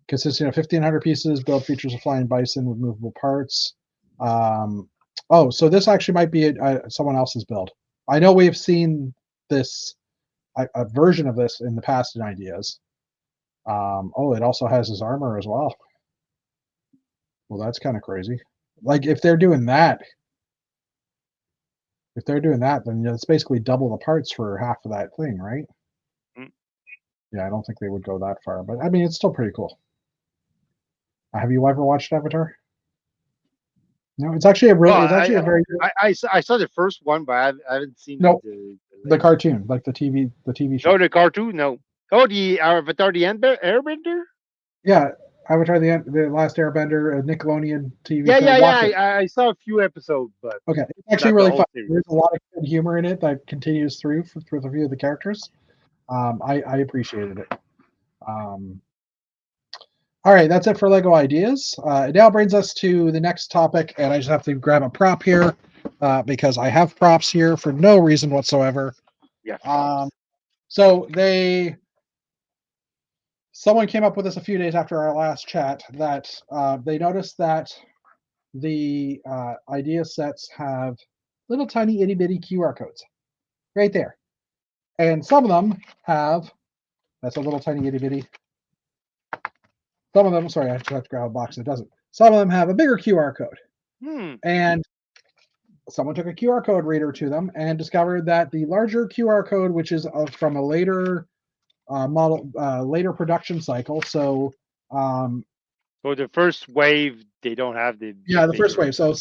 Consisting of 1,500 pieces, build features a flying bison with movable parts. Oh, so this actually might be someone else's build. I know we've seen this, a version of this in the past in ideas. Oh, it also has his armor as well. Well, that's kind of crazy. Like, if they're doing that, If they're doing that, then it's basically double the parts for half of that thing, right? Mm. Yeah, I don't think they would go that far, but I mean, it's still pretty cool. Have you ever watched Avatar? No, it's actually a really, Well, it's actually a very I saw the first one, but I haven't seen no, the the cartoon, like the TV show. no, the cartoon. No. Oh, the Avatar, the Airbender. Yeah, Avatar: the Last Airbender, a Nickelodeon TV Yeah, show. yeah, yeah. Watch it. I saw a few episodes, but Okay, it's actually not the really whole fun. series. There's a lot of good humor in it that continues through with a few of the characters. I appreciated it. All right, that's it for Lego ideas. It now brings us to the next topic, and I just have to grab a prop here because I have props here for no reason whatsoever. Yeah. So someone came up with this a few days after our last chat that they noticed that the idea sets have little tiny itty bitty QR codes right there, and some of them have that's a little tiny itty bitty. Some of them, sorry, I just have to grab a box that doesn't. Some of them have a bigger QR code, and someone took a QR code reader to them and discovered that the larger QR code, which is from a later model, later production cycle, so the first wave, they don't have the the first wave. So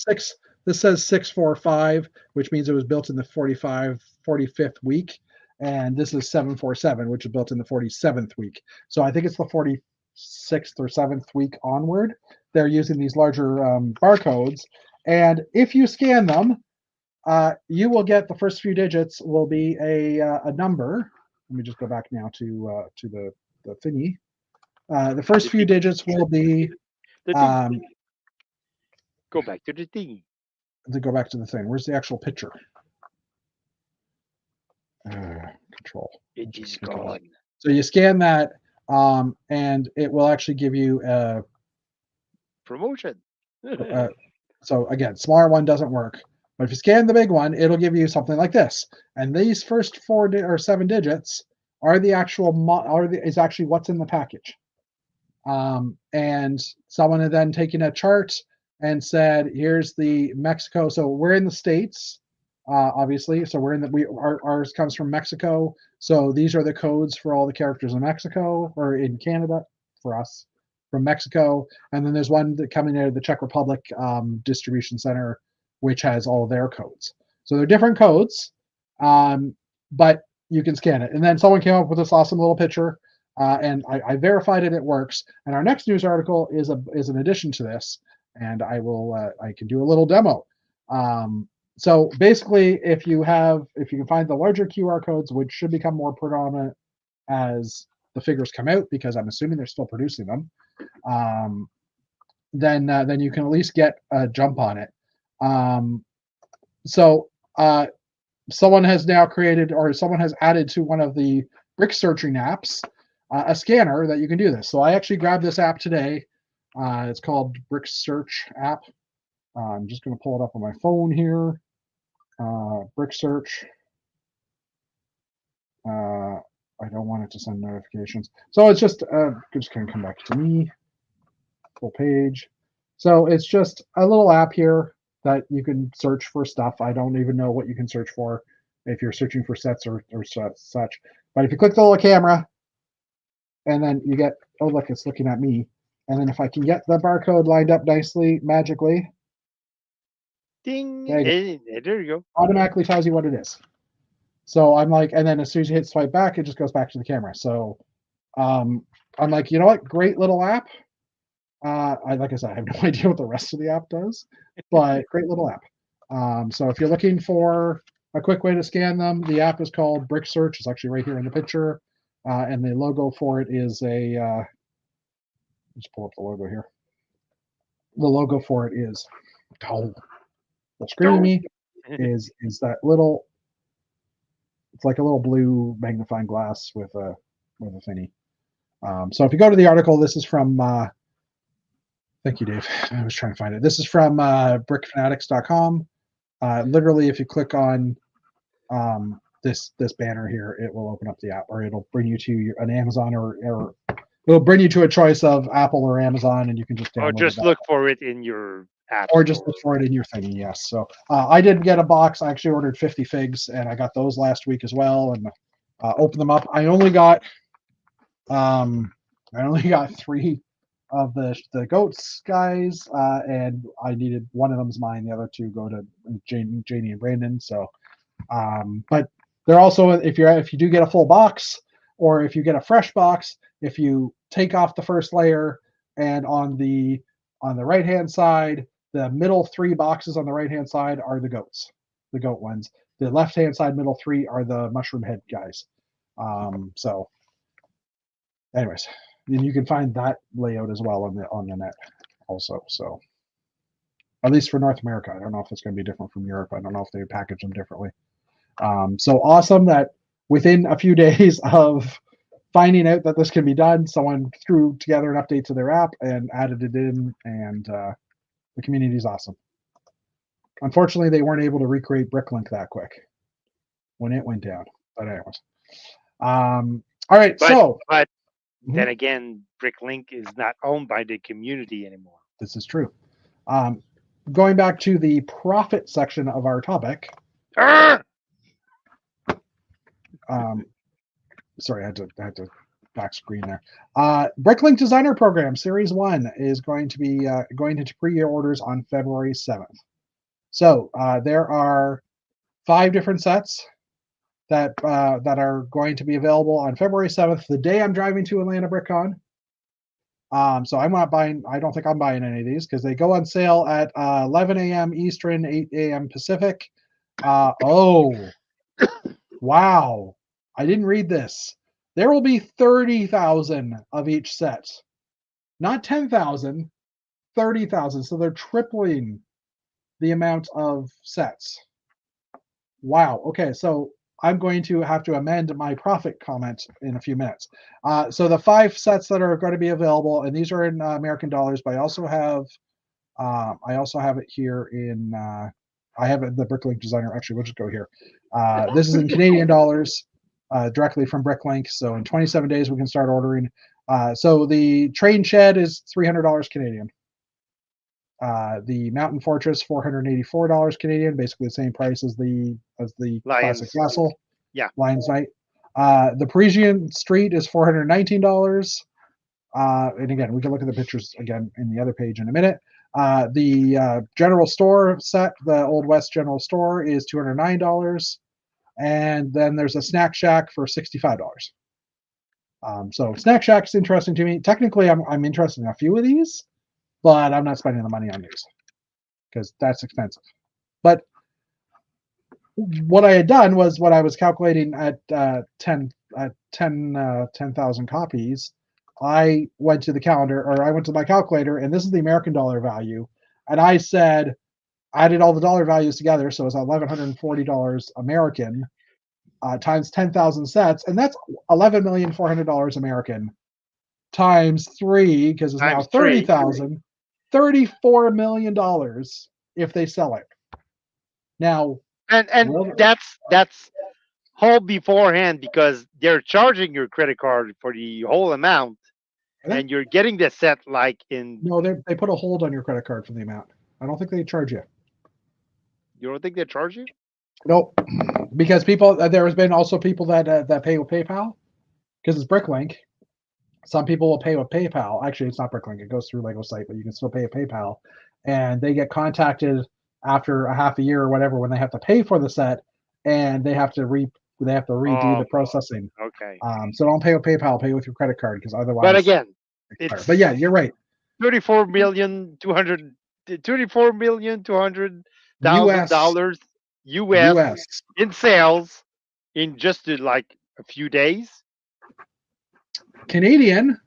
this says 645, which means it was built in the 45th week, and this is 747, which is built in the 47th week. So I think it's the 46th or 7th week onward. They're using these larger barcodes, and if you scan them, you will get the first few digits will be a number. Let me just go back now to the thingy. The first few digits will be. Go back to the thing. To go back to the thing. Where's the actual picture? Control. It is gone. So you scan that, and it will actually give you a promotion. So again, smaller one doesn't work. But if you scan the big one, it'll give you something like this. And these first 4 or 7 digits are the actual is actually what's in the package. And someone had then taken a chart and said, "Here's the Mexico." So we're in the States, obviously. So we're in ours comes from Mexico. So these are the codes for all the characters in Mexico or in Canada for us from Mexico. And then there's one that coming out of the Czech Republic distribution center, which has all their codes. So they're different codes, but you can scan it. And then someone came up with this awesome little picture. And I verified it. It works. And our next news article is an addition to this, and I can do a little demo. So basically, if you can find the larger QR codes, which should become more predominant as the figures come out, because I'm assuming they're still producing them, then you can at least get a jump on it. Someone has now created, or someone has added to one of the brick searching apps, a scanner that you can do this. So I actually grabbed this app today. It's called Brick Search app. I'm just going to pull it up on my phone here. Brick Search. I don't want it to send notifications. So it's just going to come back to me. Full page. So it's just a little app here that you can search for stuff. I don't even know what you can search for if you're searching for sets or such. But if you click the little camera, and then you get, oh, look, it's looking at me. And then if I can get the barcode lined up nicely, magically. Ding. There you go. Automatically tells you what it is. So I'm like, and then as soon as you hit swipe back, it just goes back to the camera. So I'm like, you know what? Great little app. Like I said, I have no idea what the rest of the app does, but great little app. So if you're looking for a quick way to scan them, the app is called Brick Search. It's actually right here in the picture. And the logo for it is let's pull up the logo here. The logo for it is, the screamy is that little, it's like a little blue magnifying glass with a thingy. So if you go to the article, this is from, thank you, Dave. I was trying to find it. This is from brickfanatics.com. Literally, if you click on this banner here, it will open up the app, or it'll bring you to an Amazon, or it'll bring you to a choice of Apple or Amazon, and you can just download just look for it in your or just look for it in your thingy. Yes. So I did get a box. I actually ordered 50 figs, and I got those last week as well, and opened them up. I only got 3 of the goats guys, and I needed one of them's mine. The other 2 go to Janie and Brandon. So, but they're also, if you do get a full box, or if you get a fresh box, if you take off the first layer, and on the right hand side, the middle 3 boxes on the right hand side are the goat ones. The left hand side middle 3 are the mushroom head guys. So, anyways, and you can find that layout as well on the net also. So, at least for North America, I don't know if it's going to be different from Europe. I don't know if they package them differently. So awesome that within a few days of finding out that this can be done, someone threw together an update to their app and added it in, and the community is awesome. Unfortunately, they weren't able to recreate Bricklink that quick when it went down. But anyways, all right. But then again, Bricklink is not owned by the community anymore. This is true. Going back to the profit section of our topic. Sorry, I had to back screen there. Bricklink Designer Program Series 1 is going to be going into pre-orders on February 7th. So there are 5 different sets that are going to be available on February 7th, the day I'm driving to Atlanta BrickCon. So I'm not buying. I don't think I'm buying any of these because they go on sale at 11 a.m. Eastern, 8 a.m. Pacific. Oh, wow! I didn't read this. There will be 30,000 of each set, not 10,000, 30,000. So they're tripling the amount of sets. Wow. Okay, so I'm going to have to amend my profit comment in a few minutes. So the 5 sets that are going to be available, and these are in American dollars, but I also have it here in I have it, the Bricklink Designer. Actually, we'll just go here. This is in Canadian dollars, directly from Bricklink. So in 27 days, we can start ordering. So the train shed is $300 Canadian. The Mountain Fortress, $484 Canadian, basically the same price as the Classic Castle. Yeah. Lions Night. The Parisian Street is $419. And again, we can look at the pictures again in the other page in a minute. The General Store set, the Old West General Store, is $209. And then there's a Snack Shack for $65. So Snack Shack's interesting to me. Technically, I'm interested in a few of these, but I'm not spending the money on these because that's expensive. But what I had done was, when I was calculating at 10,000 copies, I went to the calendar, or I went to my calculator, and this is the American dollar value, and I said, added all the dollar values together, so it's $1,140 American times 10,000 sets, and that's $11,400 American times 3, because it's now 30,000. $34 million if they sell it. Now, and that's whole beforehand, because they're charging your credit card for the whole amount, and you're getting the set like in. No, they put a hold on your credit card for the amount. I don't think they charge you. You don't think they charge you? Nope, because there has been also people that pay with PayPal, because it's Bricklink. Some people will pay with PayPal. Actually, it's not Bricklink. It goes through Lego Site, but you can still pay with PayPal. And they get contacted after a half a year or whatever when they have to pay for the set, and they have to redo the processing. Okay. So don't pay with PayPal. Pay with your credit card, because otherwise. But again, but yeah, you're right. $34,200,000 US in sales in just like a few days. Canadian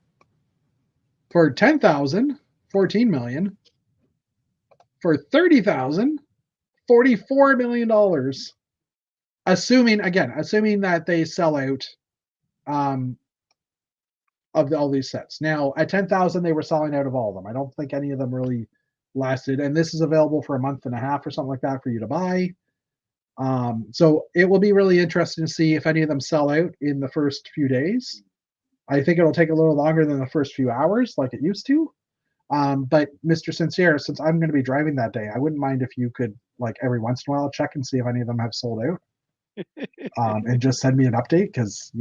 for 10,000, 14 million. For 30,000, $44 million. Assuming that they sell out of all these sets. Now, at 10,000, they were selling out of all of them. I don't think any of them really lasted. And this is available for a month and a half or something like that for you to buy. So it will be really interesting to see if any of them sell out in the first few days. I think it'll take a little longer than the first few hours like it used to. But Mr. Sincere, since I'm going to be driving that day, I wouldn't mind if you could, like, every once in a while check and see if any of them have sold out, and just send me an update because,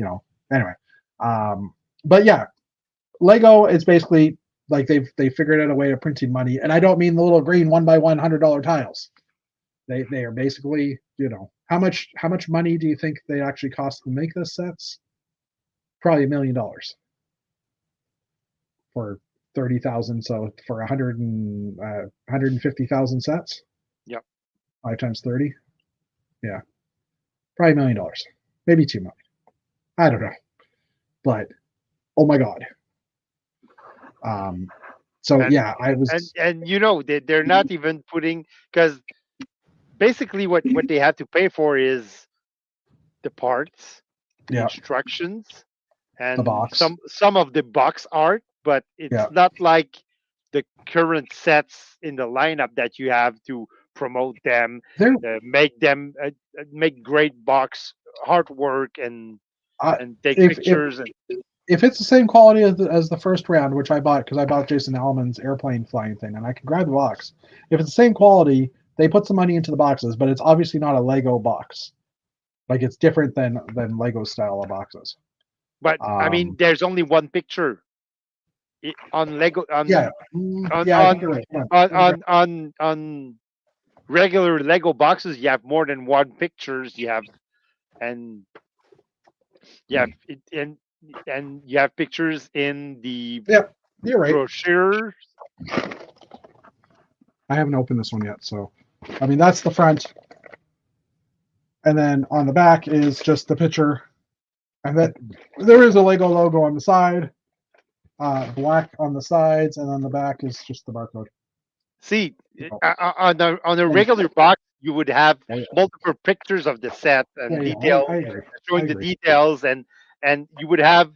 anyway. But yeah, Lego is basically like they figured out a way of printing money, and I don't mean the little green 1x1 $100 tiles. They are basically, how much money do you think they actually cost to make those sets? Probably $1 million for 30,000. So for 150,000 sets. Yep. 5 times 30. Yeah. Probably $1 million, maybe 2 million. I don't know, but oh my god. So And, yeah, I was, and they're not even putting, because basically what they have to pay for is the parts, the yeah, instructions, the and box. some of the box art, but it's Yeah. not like the current sets in the lineup that you have to promote them, There, make great box artwork and I, take if pictures and if it's the same quality as the first round, which I bought because I bought Jason Allman's airplane flying thing, and I can grab the box. If it's the same quality, they put some money into the boxes, but it's obviously not a Lego box. Like, it's different than Lego style of boxes. but I mean there's only one picture on Lego Yeah, on yeah, I think on you're right. on regular Lego boxes. You have more than one pictures. You have and yeah, and you have pictures in the Yeah, you're right. brochure. I haven't opened this one yet, so I mean that's the front, and then on the back is just the picture, and then there is a Lego logo on the side, black on the sides, and then the back is just the barcode. See, Oh, on a and- regular box, you would have oh, yeah. multiple pictures of the set and Yeah, details, I agree. showing I the agree. details, and you would have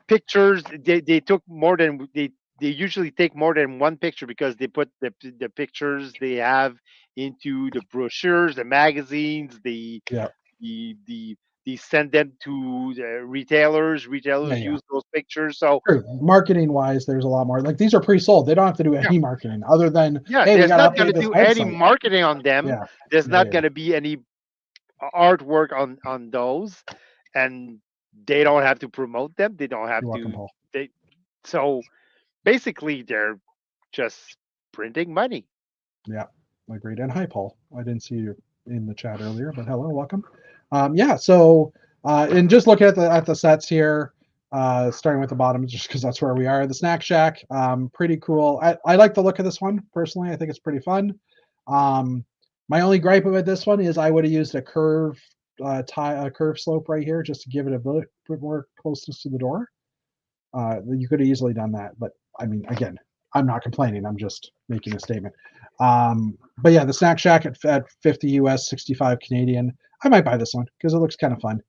pictures. They took more than they usually take more than one picture because they put the pictures they have into the brochures, the magazines, Yeah, the they send them to the retailers. yeah, Retailers yeah. use those pictures. So True. Marketing wise, there's a lot more. Like, these are pre-sold. They don't have to do yeah, any marketing other than, yeah. hey, we There's got not to going update to this do any website. marketing on them. Yeah, There's yeah, not yeah. going to be any artwork on those, and they don't have to promote them. They don't have You're welcome, to. Paul. They so basically they're just printing money. Yeah, agreed. And hi, Paul. I didn't see you in the chat earlier, but hello, welcome. Yeah. So, and just looking at the sets here, starting with the bottom, just because that's where we are. The Snack Shack, pretty cool. I like the look of this one personally. I think it's pretty fun. My only gripe about this one is I would have used a curve curve slope right here just to give it a bit more closeness to the door. You could have easily done that, but I mean, again, I'm not complaining. I'm just making a statement. But yeah, the Snack Shack at 50 US, 65 Canadian. I might buy this one because it looks kind of fun.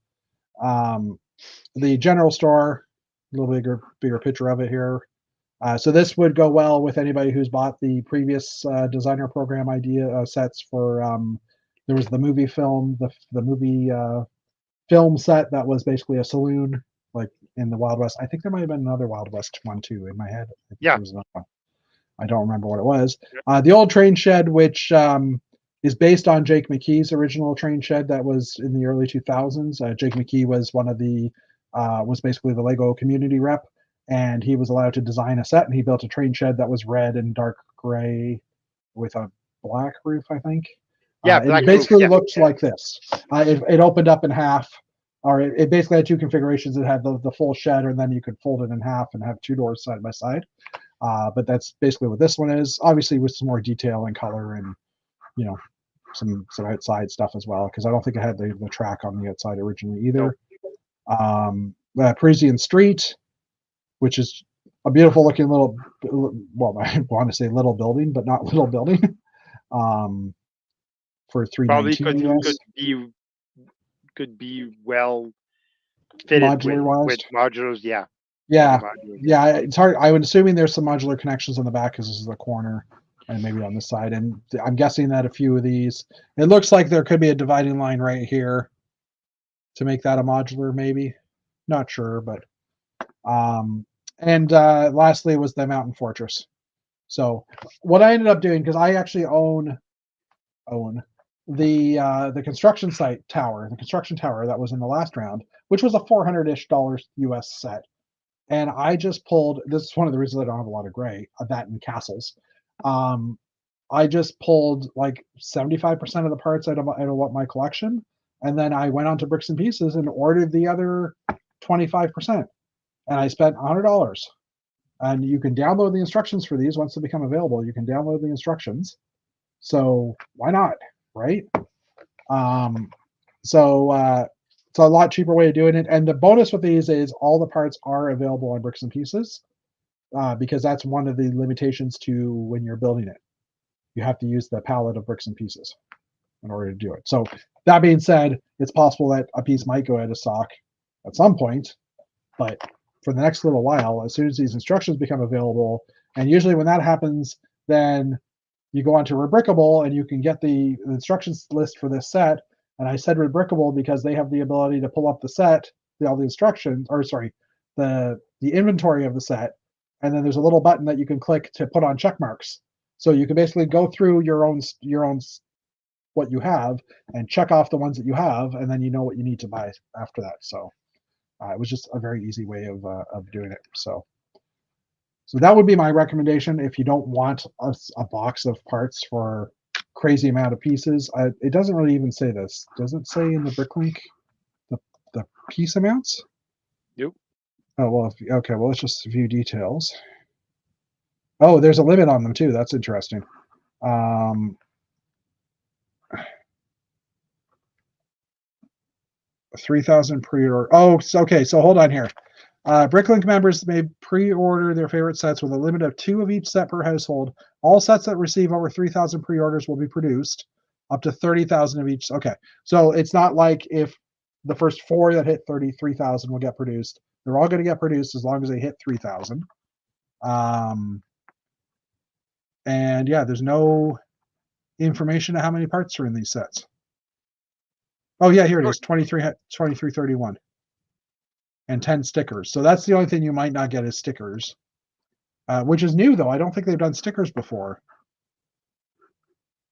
The general store, a little bigger picture of it here. So this would go well with anybody who's bought the previous designer program idea sets for. There was the movie film, the movie film set that was basically a saloon, like in the Wild West. I think there might have been another Wild West one too in my head. I think Yeah. there was another one. I don't remember what it was. The old train shed, which is based on Jake McKee's original train shed that was in the early 2000s. Jake McKee was was basically the Lego community rep, and he was allowed to design a set, and he built a train shed that was red and dark gray with a black roof, I think. Yeah, It basically roof, yeah. looks like this. It opened up in half, or it basically had two configurations. It had the full shed, and then you could fold it in half and have two doors side by side. But that's basically what this one is. Obviously, with some more detail and color, and some outside stuff as well. Because I don't think it had the track on the outside originally either. Nope. Parisian Street, which is a beautiful looking little. Well, I want to say little building, but not little building. For $319 could be well fitted with modulars. Yeah. Yeah. It's hard. I'm assuming there's some modular connections on the back because this is the corner, and maybe on this side. And I'm guessing that a few of these, it looks like there could be a dividing line right here to make that a modular, maybe. Not sure, but and lastly was the Mountain Fortress. So what I ended up doing, because I actually own the construction site tower, the construction tower that was in the last round, which was a $400-ish US set. And I just pulled, this is one of the reasons I don't have a lot of gray, that and castles. I just pulled like 75% of the parts out of what my collection. And then I went on to Bricks and Pieces and ordered the other 25%. And I spent $100. And you can download the instructions for these once they become available. You can download the instructions. So why not, right? So it's a lot cheaper way of doing it. And the bonus with these is all the parts are available on Bricks and Pieces, because that's one of the limitations to when you're building it. You have to use the palette of Bricks and Pieces in order to do it. So that being said, it's possible that a piece might go out of stock at some point, but for the next little while, as soon as these instructions become available, and usually when that happens, then you go onto Rebrickable and you can get the instructions list for this set. And I said Rebrickable because they have the ability to pull up the set, all the instructions, or sorry, the inventory of the set, and then there's a little button that you can click to put on check marks. So you can basically go through your own what you have and check off the ones that you have, and then you know what you need to buy after that. So it was just a very easy way of doing it. So that would be my recommendation if you don't want a box of parts for crazy amount of pieces. It doesn't really even say this. Does it say in the Bricklink the piece amounts? Nope. Oh, well, okay, well, let's just view details. Oh, there's a limit on them too. That's interesting. 3,000 pre-order. Oh, okay, so hold on here. Bricklink members may pre-order their favorite sets with a limit of 2 of each set per household. All sets that receive over 3,000 pre-orders will be produced, up to 30,000 of each. Okay, so it's not like if the first 4 that hit 33,000 will get produced. They're all going to get produced as long as they hit 3,000. And yeah, there's no information on how many parts are in these sets. Oh yeah, here it is, 2331. And 10 stickers. So that's the only thing you might not get is stickers, which is new though. I don't think they've done stickers before,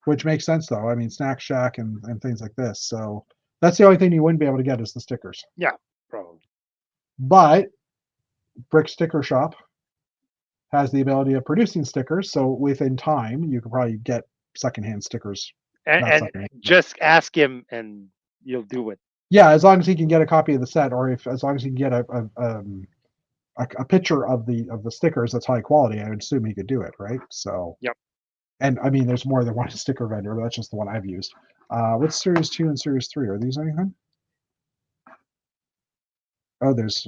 which makes sense though. I mean, Snack Shack and things like this. So that's the only thing you wouldn't be able to get is the stickers. Yeah, probably. But Brick Sticker Shop has the ability of producing stickers. So within time, you could probably get secondhand stickers. And just ask him and you'll do it. Yeah, as long as he can get a copy of the set, or as long as he can get a picture of the stickers that's high quality, I would assume he could do it, right? So yep. And I mean, there's more than one sticker vendor, but that's just the one I've used. What's Series 2 and Series 3? Are these anything? Oh, these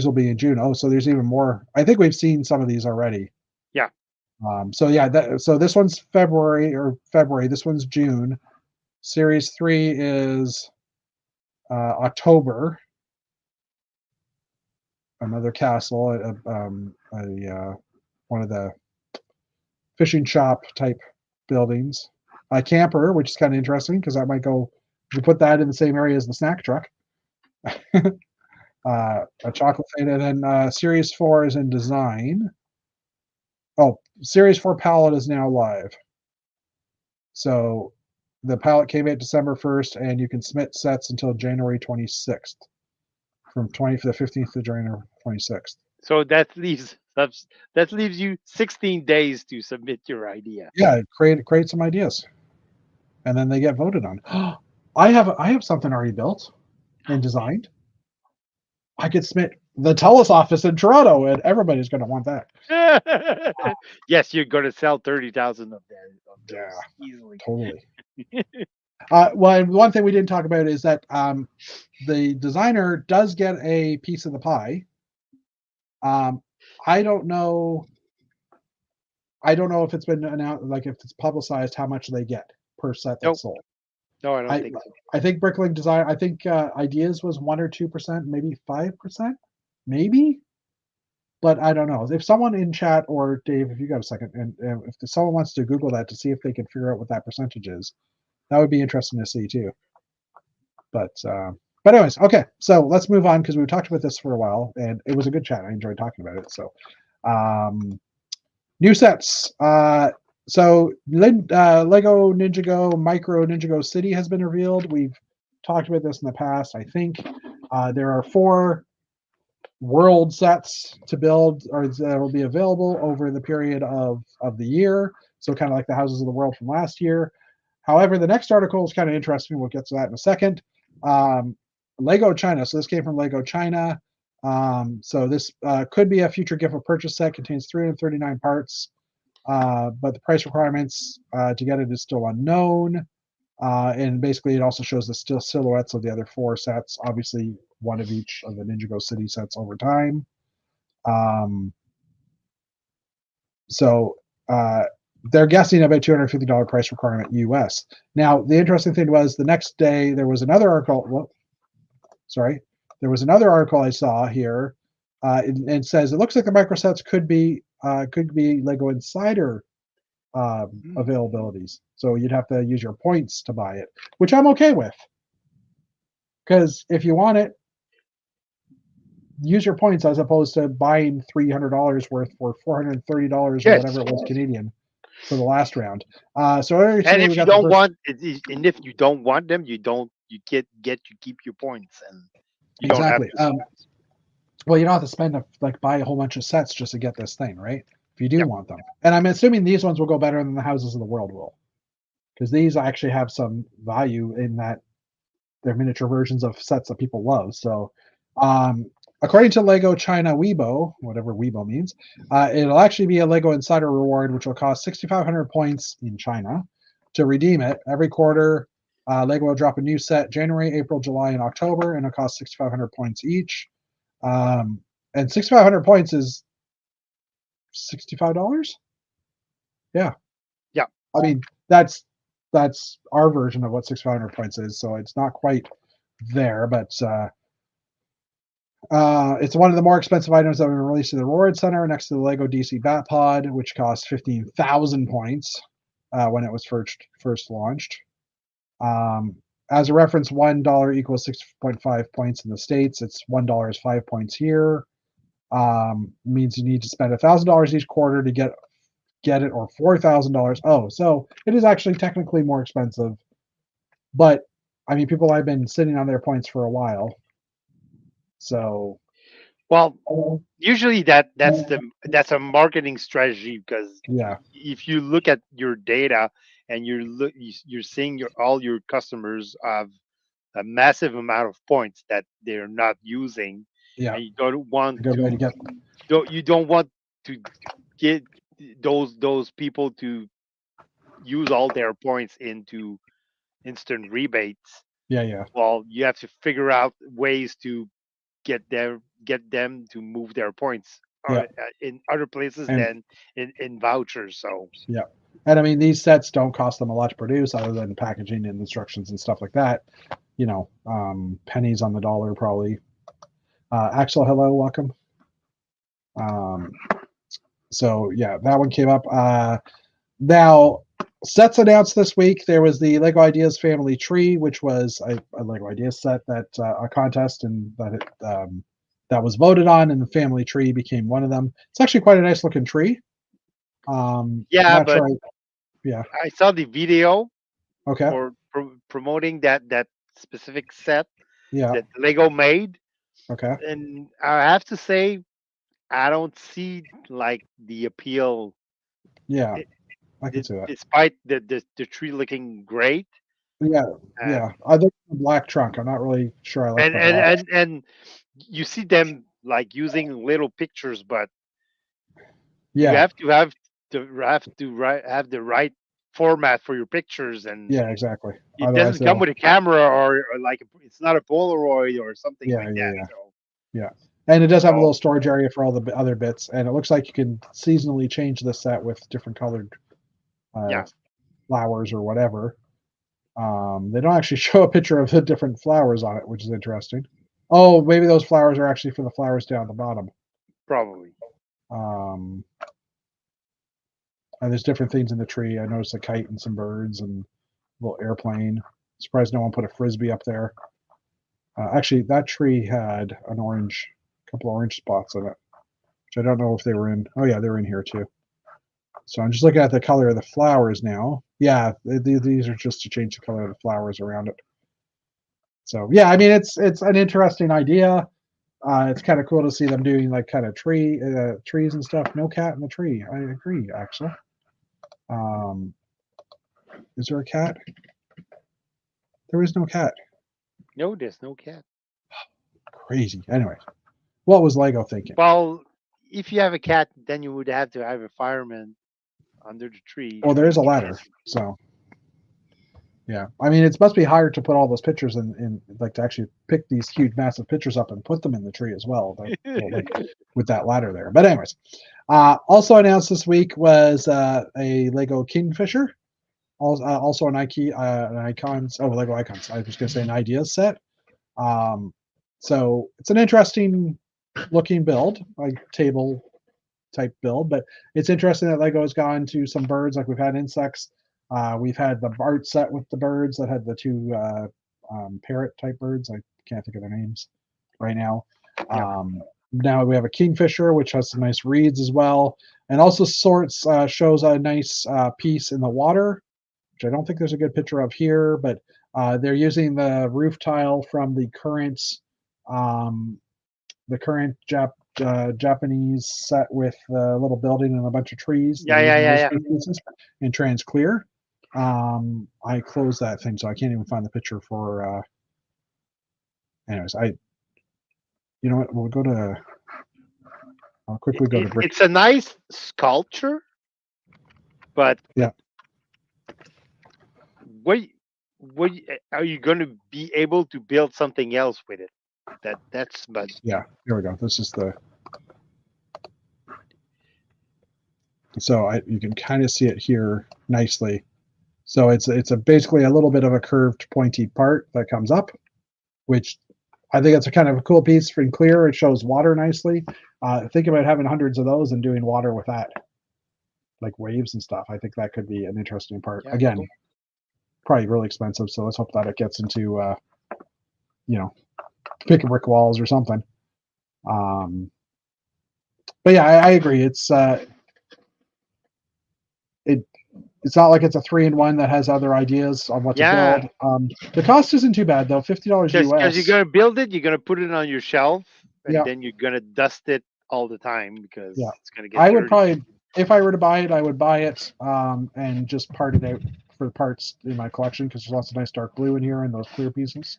will be in June. Oh, so there's even more. I think we've seen some of these already. Yeah. So yeah, so this one's February. This one's June. Series 3 is October. Another castle, one of the fishing shop type buildings. A camper, which is kind of interesting because that might go. You put that in the same area as the snack truck. A chocolate thing, and then Series 4 is in design. Oh, Series 4 palette is now live. So the palette came out December 1st, and you can submit sets until January 26th, from the 15th to January 26th. So that leaves you 16 days to submit your idea. Yeah, create some ideas, and then they get voted on. I have something already built and designed. I could submit the TELUS office in Toronto, and everybody's going to want that. Yes, you're going to sell 30,000 of them. Yeah, easily. Totally. Well, one thing we didn't talk about is that the designer does get a piece of the pie. I don't know if it's been announced, like if it's publicized how much they get per set that's sold. No, I don't think so. I think Bricklink Design, I think Ideas was 1 or 2%, maybe 5%, maybe. But I don't know. If someone in chat, or Dave, if you got a second, and if someone wants to Google that to see if they can figure out what that percentage is, that would be interesting to see too. But anyways, okay. So let's move on because we've talked about this for a while, and it was a good chat. I enjoyed talking about it. So New sets. So Lego Ninjago Micro Ninjago City has been revealed. We've talked about this in the past, I think. There are 4 world sets to build, or that will be available over the period of the year. So kind of like the Houses of the World from last year. However, the next article is kind of interesting. We'll get to that in a second. Lego China. So this came from Lego China. So this could be a future gift of purchase set. Contains 339 parts. But the price requirements to get it is still unknown. And basically, it also shows the still silhouettes of the other 4 sets. Obviously, one of each of the Ninjago City sets over time. So they're guessing about $250 price requirement US. Now, the interesting thing was the next day there was another article. Well, sorry, there was another article I saw here. It says it looks like the microsets could be Lego Insider availabilities. So you'd have to use your points to buy it, which I'm okay with. Because if you want it, use your points as opposed to buying $300 worth for $430 or whatever it was Canadian for the last round. So and if you don't want, and if you don't want them, you get to keep your points, and you exactly. don't have to. Well, you don't have to spend buy a whole bunch of sets just to get this thing, right? If you do want them, and I'm assuming these ones will go better than the Houses of the World will, because these actually have some value in that they're miniature versions of sets that people love. So, according to Lego China Weibo, whatever Weibo means, it'll actually be a Lego Insider reward, which will cost 6,500 points in China to redeem it. Every quarter, Lego will drop a new set January, April, July, and October, and it'll cost 6,500 points each. And 6,500 points is $65. Yeah. Yeah. I mean, that's our version of what 6,500 points is. So it's not quite there, but it's one of the more expensive items that have been released to the Reward Center next to the Lego DC Batpod, which cost 15,000 points when it was first launched. As a reference, $1 equals 6.5 points in the States. It's $1 is 5 points here. Means you need to spend $1,000 each quarter to get it, or $4,000. Oh, so it is actually technically more expensive. But I mean, people have been sitting on their points for a while. So, well, usually that's a marketing strategy, because if you look at your data and you're seeing all your customers have a massive amount of points that they're not using, and you don't want to get those people to use all their points into instant rebates. Well, you have to figure out ways to get them to move their points in other places than in vouchers. So and I mean, these sets don't cost them a lot to produce other than packaging and instructions and stuff like that. You know, pennies on the dollar probably. Axel, hello, welcome. So yeah, that one came up. Now, sets announced this week. There was the Lego Ideas Family Tree, which was a Lego Ideas set that a contest, and that was voted on, and the Family Tree became one of them. It's actually quite a nice looking tree. Yeah, but I saw the video. Okay. For promoting that specific set that Lego made. Okay. And I have to say, I don't see like the appeal. Yeah, I can see that. Despite the tree looking great. Yeah. I think the black trunk. I'm not really sure I like that. And you see them like using little pictures, but you have to have the right format for your pictures, and exactly. It otherwise doesn't come with a camera or like it's not a Polaroid or something like that. So. And it does have a little storage area for all the other bits, and it looks like you can seasonally change the set with different colored flowers or whatever. They don't actually show a picture of the different flowers on it, which is interesting. Oh, maybe those flowers are actually for the flowers down the bottom. Probably. And there's different things in the tree. I noticed a kite and some birds and a little airplane. Surprised no one put a frisbee up there. Actually, that tree had a couple orange spots in it, which I don't know if they were in. Oh yeah, they're in here too. So I'm just looking at the color of the flowers now. Yeah, these are just to change the color of the flowers around it. So yeah, I mean it's an interesting idea. It's kind of cool to see them doing like kind of trees and stuff. No cat in the tree. I agree, actually. Is there a cat? There is no cat. No, there's no cat. Crazy. Anyway, what was Lego thinking? Well, if you have a cat, then you would have to have a fireman under the tree. Well, there is a ladder, so yeah. I mean, it must be hard to put all those pictures in like to actually pick these huge, massive pictures up and put them in the tree as well, like with that ladder there. But anyways, also announced this week was a Lego Kingfisher, also an icons. Oh, Lego icons. I was going to say an ideas set. So it's an interesting looking build, like table type build, but it's interesting that Lego has gone to some birds. Like we've had insects. We've had the art set with the birds that had the two parrot type birds. I can't think of their names right now. Now we have a Kingfisher, which has some nice reeds as well, and also shows a nice piece in the water, which I don't think there's a good picture of here, but they're using the roof tile from the current Japanese set with a little building and a bunch of trees. Yeah. In trans clear. I closed that thing, so I can't even find the picture for. Anyways, you know what? We'll go to. I'll quickly go to brick. It's a nice sculpture, but yeah. What are you going to be able to build something else with it? That's but yeah. Here we go. This is the. So you can kind of see it here nicely. So it's basically a little bit of a curved, pointy part that comes up, which I think it's a kind of a cool piece for clear. It shows water nicely. Think about having hundreds of those and doing water with that, like waves and stuff. I think that could be an interesting part. Yeah, again, cool. Probably really expensive. So let's hope that it gets into, pick a brick walls or something. But yeah, I agree. It's not like it's a 3-in-1 that has other ideas on what to build. The cost isn't too bad though, $50 US. Because you're gonna build it, you're gonna put it on your shelf, and then you're gonna dust it all the time because it's gonna get dirty. Would probably, if I were to buy it, I would buy it and just part it out for the parts in my collection because there's lots of nice dark blue in here and those clear pieces.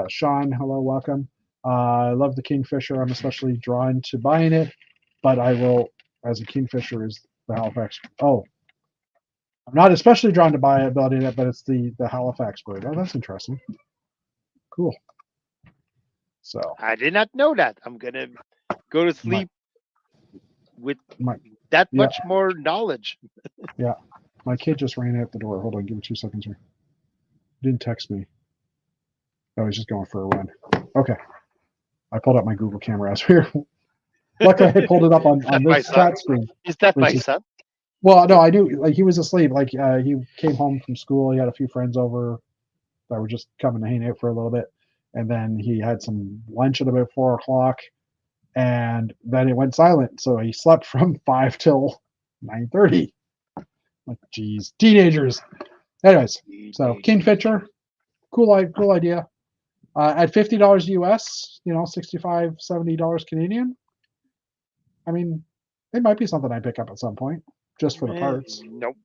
Sean, hello, welcome. I love the Kingfisher. I'm especially drawn to buying it, but I will, as a Kingfisher is the Halifax. Oh. I'm not especially drawn to building it, but it's the Halifax bird. Oh, that's interesting. Cool. So I did not know that. I'm gonna go to sleep with that much more knowledge. Yeah, my kid just ran out the door. Hold on, give me 2 seconds here. He didn't text me. Oh, he's just going for a run. Okay, I pulled up my Google camera as we were. Luckily, I pulled it up on this chat screen. Is that my son? Well, no, I do. Like he was asleep. Like he came home from school. He had a few friends over that were just coming to hang out for a little bit, and then he had some lunch at about 4 o'clock, and then it went silent. So he slept from 5 till 9:30. Like, geez, teenagers. Anyways, so Kingfisher, cool idea. At $50 US, $65, $70 Canadian. I mean, it might be something I pick up at some point. Just for the parts. Nope.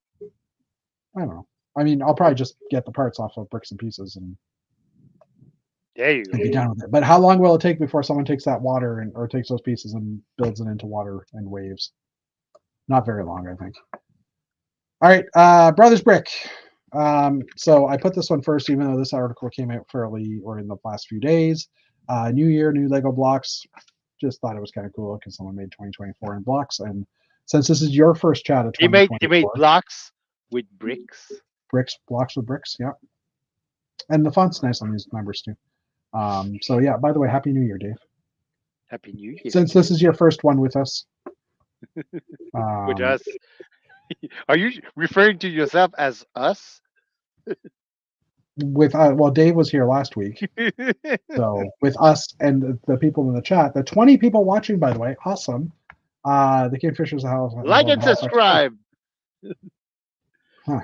I don't know. I mean, I'll probably just get the parts off of Bricks and Pieces and be done with it. But how long will it take before someone takes that water or takes those pieces and builds it into water and waves? Not very long, I think. All right, Brothers Brick. So I put this one first, even though this article came out in the last few days. New year, new Lego blocks. Just thought it was kind of cool because someone made 2024 in blocks. And since this is your first chat of 2024, you made blocks with bricks. Blocks with bricks, yeah. And the font's nice on these numbers too. So yeah, by the way, Happy New Year, Dave. Happy New Year. Since this is your first one with us. With us. Are you referring to yourself as us? With Dave was here last week. So with us and the people in the chat, the 20 people watching, by the way, awesome. The Kingfisher's a house. Like and subscribe. Huh.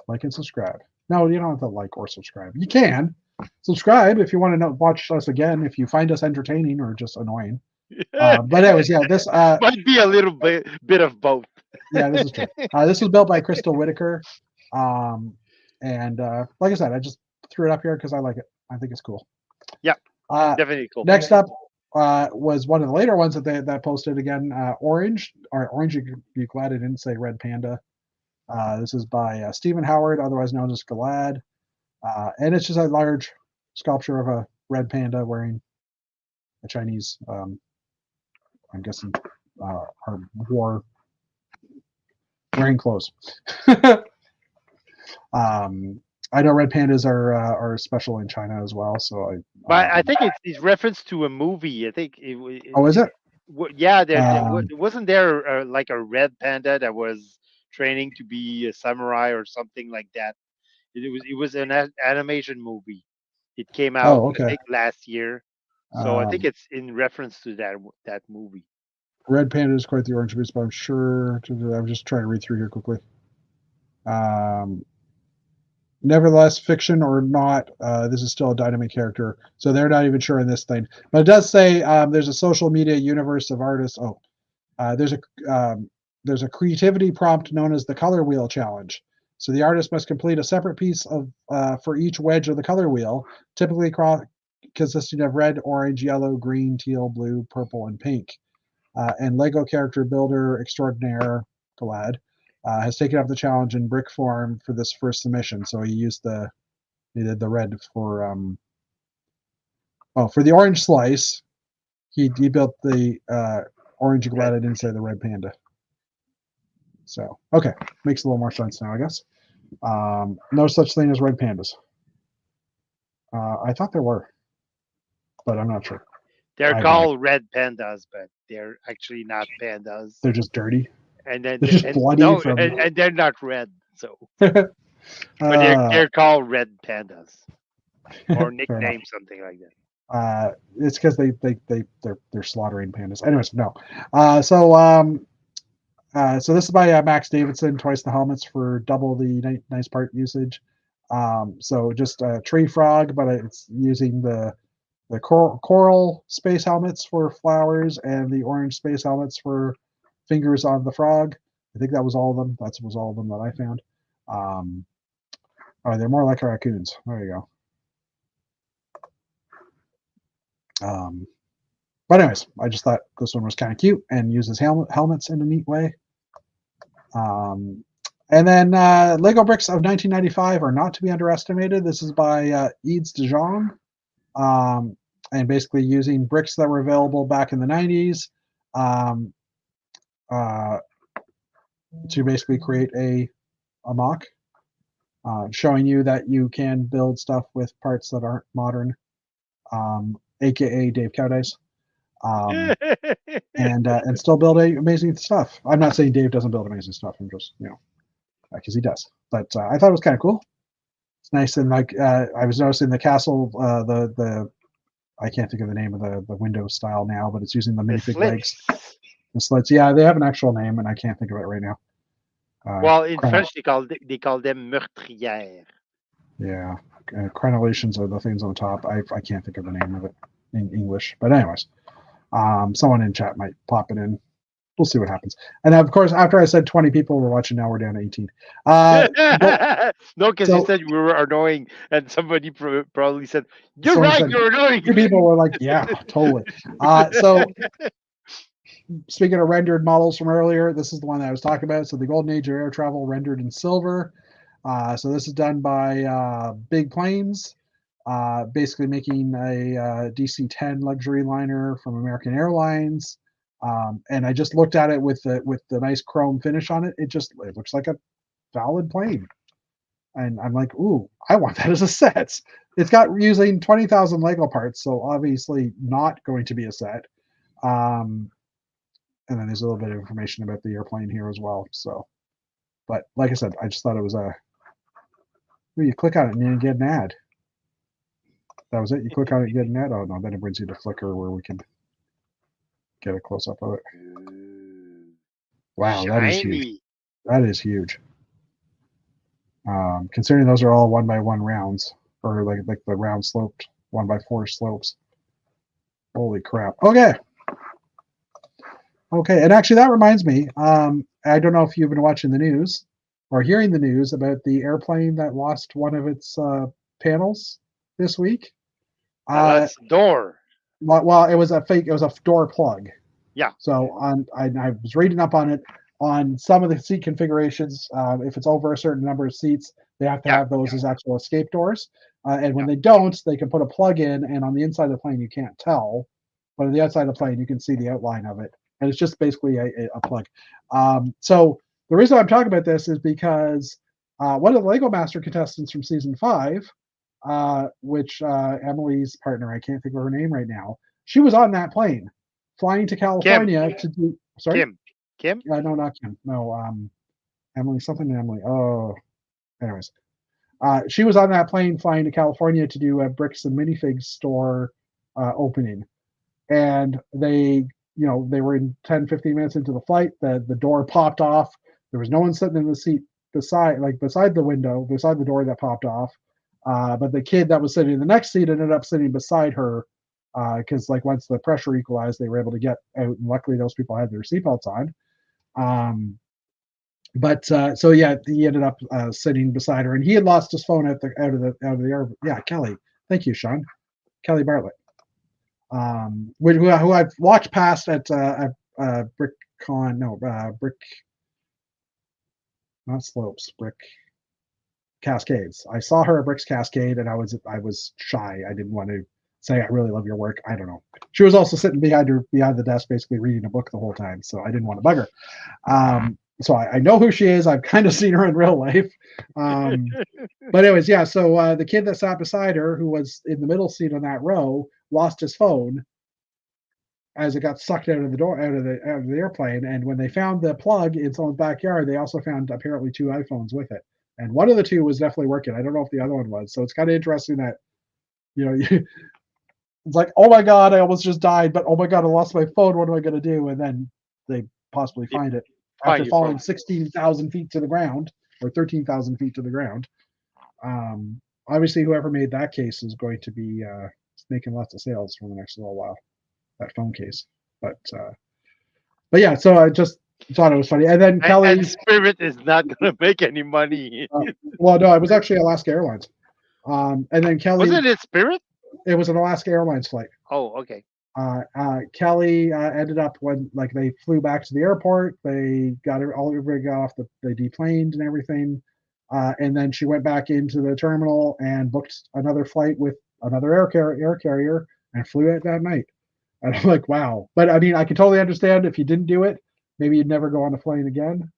Like and subscribe. No, you don't have to like or subscribe. You can subscribe if you want to watch us again. If you find us entertaining or just annoying. But anyways, yeah, this might be a little bit of both. Yeah, this is true. This was built by Crystal Whitaker, and like I said, I just threw it up here because I like it. I think it's cool. Yeah, definitely cool. Next up was one of the later ones that posted again. Orange. You'd be glad I didn't say Red Panda. This is by Stephen Howard, otherwise known as Galad, and it's just a large sculpture of a red panda wearing a Chinese, I'm guessing, war wearing clothes. I know red pandas are special in China as well. So I think it's reference to a movie. I think. Oh, is it? Yeah, wasn't there like a red panda that was training to be a samurai or something like that. It was an animation movie. It came out I think last year. So I think it's in reference to that movie. Red Panda is quite the orange beast, but I'm sure. I'm just trying to read through here quickly. Nevertheless, fiction or not, this is still a dynamic character. So they're not even sure in this thing. But it does say there's a social media universe of artists. There's a creativity prompt known as the color wheel challenge. So the artist must complete a separate piece of for each wedge of the color wheel, typically consisting of red, orange, yellow, green, teal, blue, purple, and pink. And Lego character builder extraordinaire Galad has taken up the challenge in brick form for this first submission. So he did the red for for the orange slice. He built the orange Galad. I didn't say the red panda. So okay, makes a little more sense now, I guess. No such thing as red pandas. I thought there were, but I'm not sure. They're called red pandas, but they're actually not pandas. They're just dirty. And then they're just bloody. No, and they're not red. So, but they're called red pandas, or nicknamed something like that. It's because they're slaughtering pandas. Anyways, no. So this is by Max Davidson. Twice the helmets for double the nice part usage. So just a tree frog, but it's using the coral space helmets for flowers and the orange space helmets for fingers on the frog. I think that was all of them. That was all of them that I found. They're more like raccoons. There you go. But anyways, I just thought this one was kind of cute and uses helmets in a neat way. And then Lego bricks of 1995 are not to be underestimated. This is by Eads de Jong. And basically using bricks that were available back in the 90s to basically create a mock, showing you that you can build stuff with parts that aren't modern, aka Dave Cowdice, and still build amazing stuff. I'm not saying Dave doesn't build amazing stuff. I'm just, because he does. But I thought it was kind of cool. It's nice, and like I was noticing the castle, the I can't think of the name of the window style now, but it's using the minifig legs. The slits, yeah, they have an actual name, and I can't think of it right now. Well, in French, they call them meurtrières. Yeah, crenellations are the things on the top. I can't think of the name of it in English, but anyways, someone in chat might pop it in. We'll see what happens. And of course, after I said 20 people were watching, now we're down to 18. No, because you said we were annoying, and somebody probably said, "You're right, you're annoying." People were like, "Yeah, totally." So, speaking of rendered models from earlier, this is the one that I was talking about. So, the Golden Age of air travel rendered in silver. So, this is done by Big Planes, basically making a DC-10 luxury liner from American Airlines. And I just looked at it with the nice chrome finish on it. It looks like a valid plane, and I'm like, ooh, I want that as a set. It's got using 20,000 Lego parts, so obviously not going to be a set. And then there's a little bit of information about the airplane here as well. So, but like I said, I just thought it was you click on it and you get an ad. That was it. You click on it, you get an ad. Oh no, then it brings you to Flickr where we can get a close up of it. Ooh, Wow, that is huge. shiny. That is huge. Considering those are all 1x1 rounds, or like the round sloped 1x4 slopes. Holy crap. Okay. Okay, and actually that reminds me, I don't know if you've been watching the news or hearing the news about the airplane that lost one of its panels this week. That's the door. Well, it was a door plug. Yeah. So I was reading up on it. On some of the seat configurations, if it's over a certain number of seats, they have to have those as actual escape doors. And when they don't, they can put a plug in, and on the inside of the plane you can't tell, but on the outside of the plane you can see the outline of it, and it's just basically a plug. So the reason I'm talking about this is because one of the Lego Master contestants from season 5, which Emily's partner, I can't think of her name right now, she was on that plane, flying to California to do. Sorry. Kim? No, not Kim. No, Emily, something to Emily. Oh, anyways. She was on that plane flying to California to do a Bricks and Minifigs store opening. And they were in 10, 15 minutes into the flight. The door popped off. There was no one sitting in the seat beside the window, beside the door that popped off. But the kid that was sitting in the next seat ended up sitting beside her because once the pressure equalized, they were able to get out. And luckily, those people had their seatbelts on. So yeah, he ended up sitting beside her, and he had lost his phone out of the air. Yeah, Kelly. Thank you, Sean. Kelly Bartlett. Who I've watched past at BrickCon. No, Brick. Not Slopes. Brick Cascades. I saw her at Brick's Cascade, and I was shy. I didn't want to say I really love your work. I don't know. She was also sitting behind the desk, basically reading a book the whole time, so I didn't want to bug her. So I know who she is. I've kind of seen her in real life. But anyways, yeah. So the kid that sat beside her, who was in the middle seat on that row, lost his phone as it got sucked out of the door, out of the airplane. And when they found the plug in someone's backyard, they also found apparently 2 iPhones with it. And one of the 2 was definitely working. I don't know if the other one was. So it's kind of interesting that, it's like, oh my God, I almost just died, but oh my God, I lost my phone. What am I going to do? And then they possibly find it after falling 16,000 feet to the ground, or 13,000 feet to the ground. Obviously, whoever made that case is going to be making lots of sales for the next little while. That phone case, but yeah. So I just thought it was funny. And then Kelly, and Spirit is not going to make any money. Well, no, it was actually Alaska Airlines. And then Kelly, wasn't it Spirit? It was an Alaska Airlines flight. Oh, okay. Kelly ended up when they flew back to the airport. They got everybody got off they deplaned and everything, and then she went back into the terminal and booked another flight with another air carrier and flew it that night. And I'm like, wow. But I mean, I can totally understand if you didn't do it, maybe you'd never go on a plane again,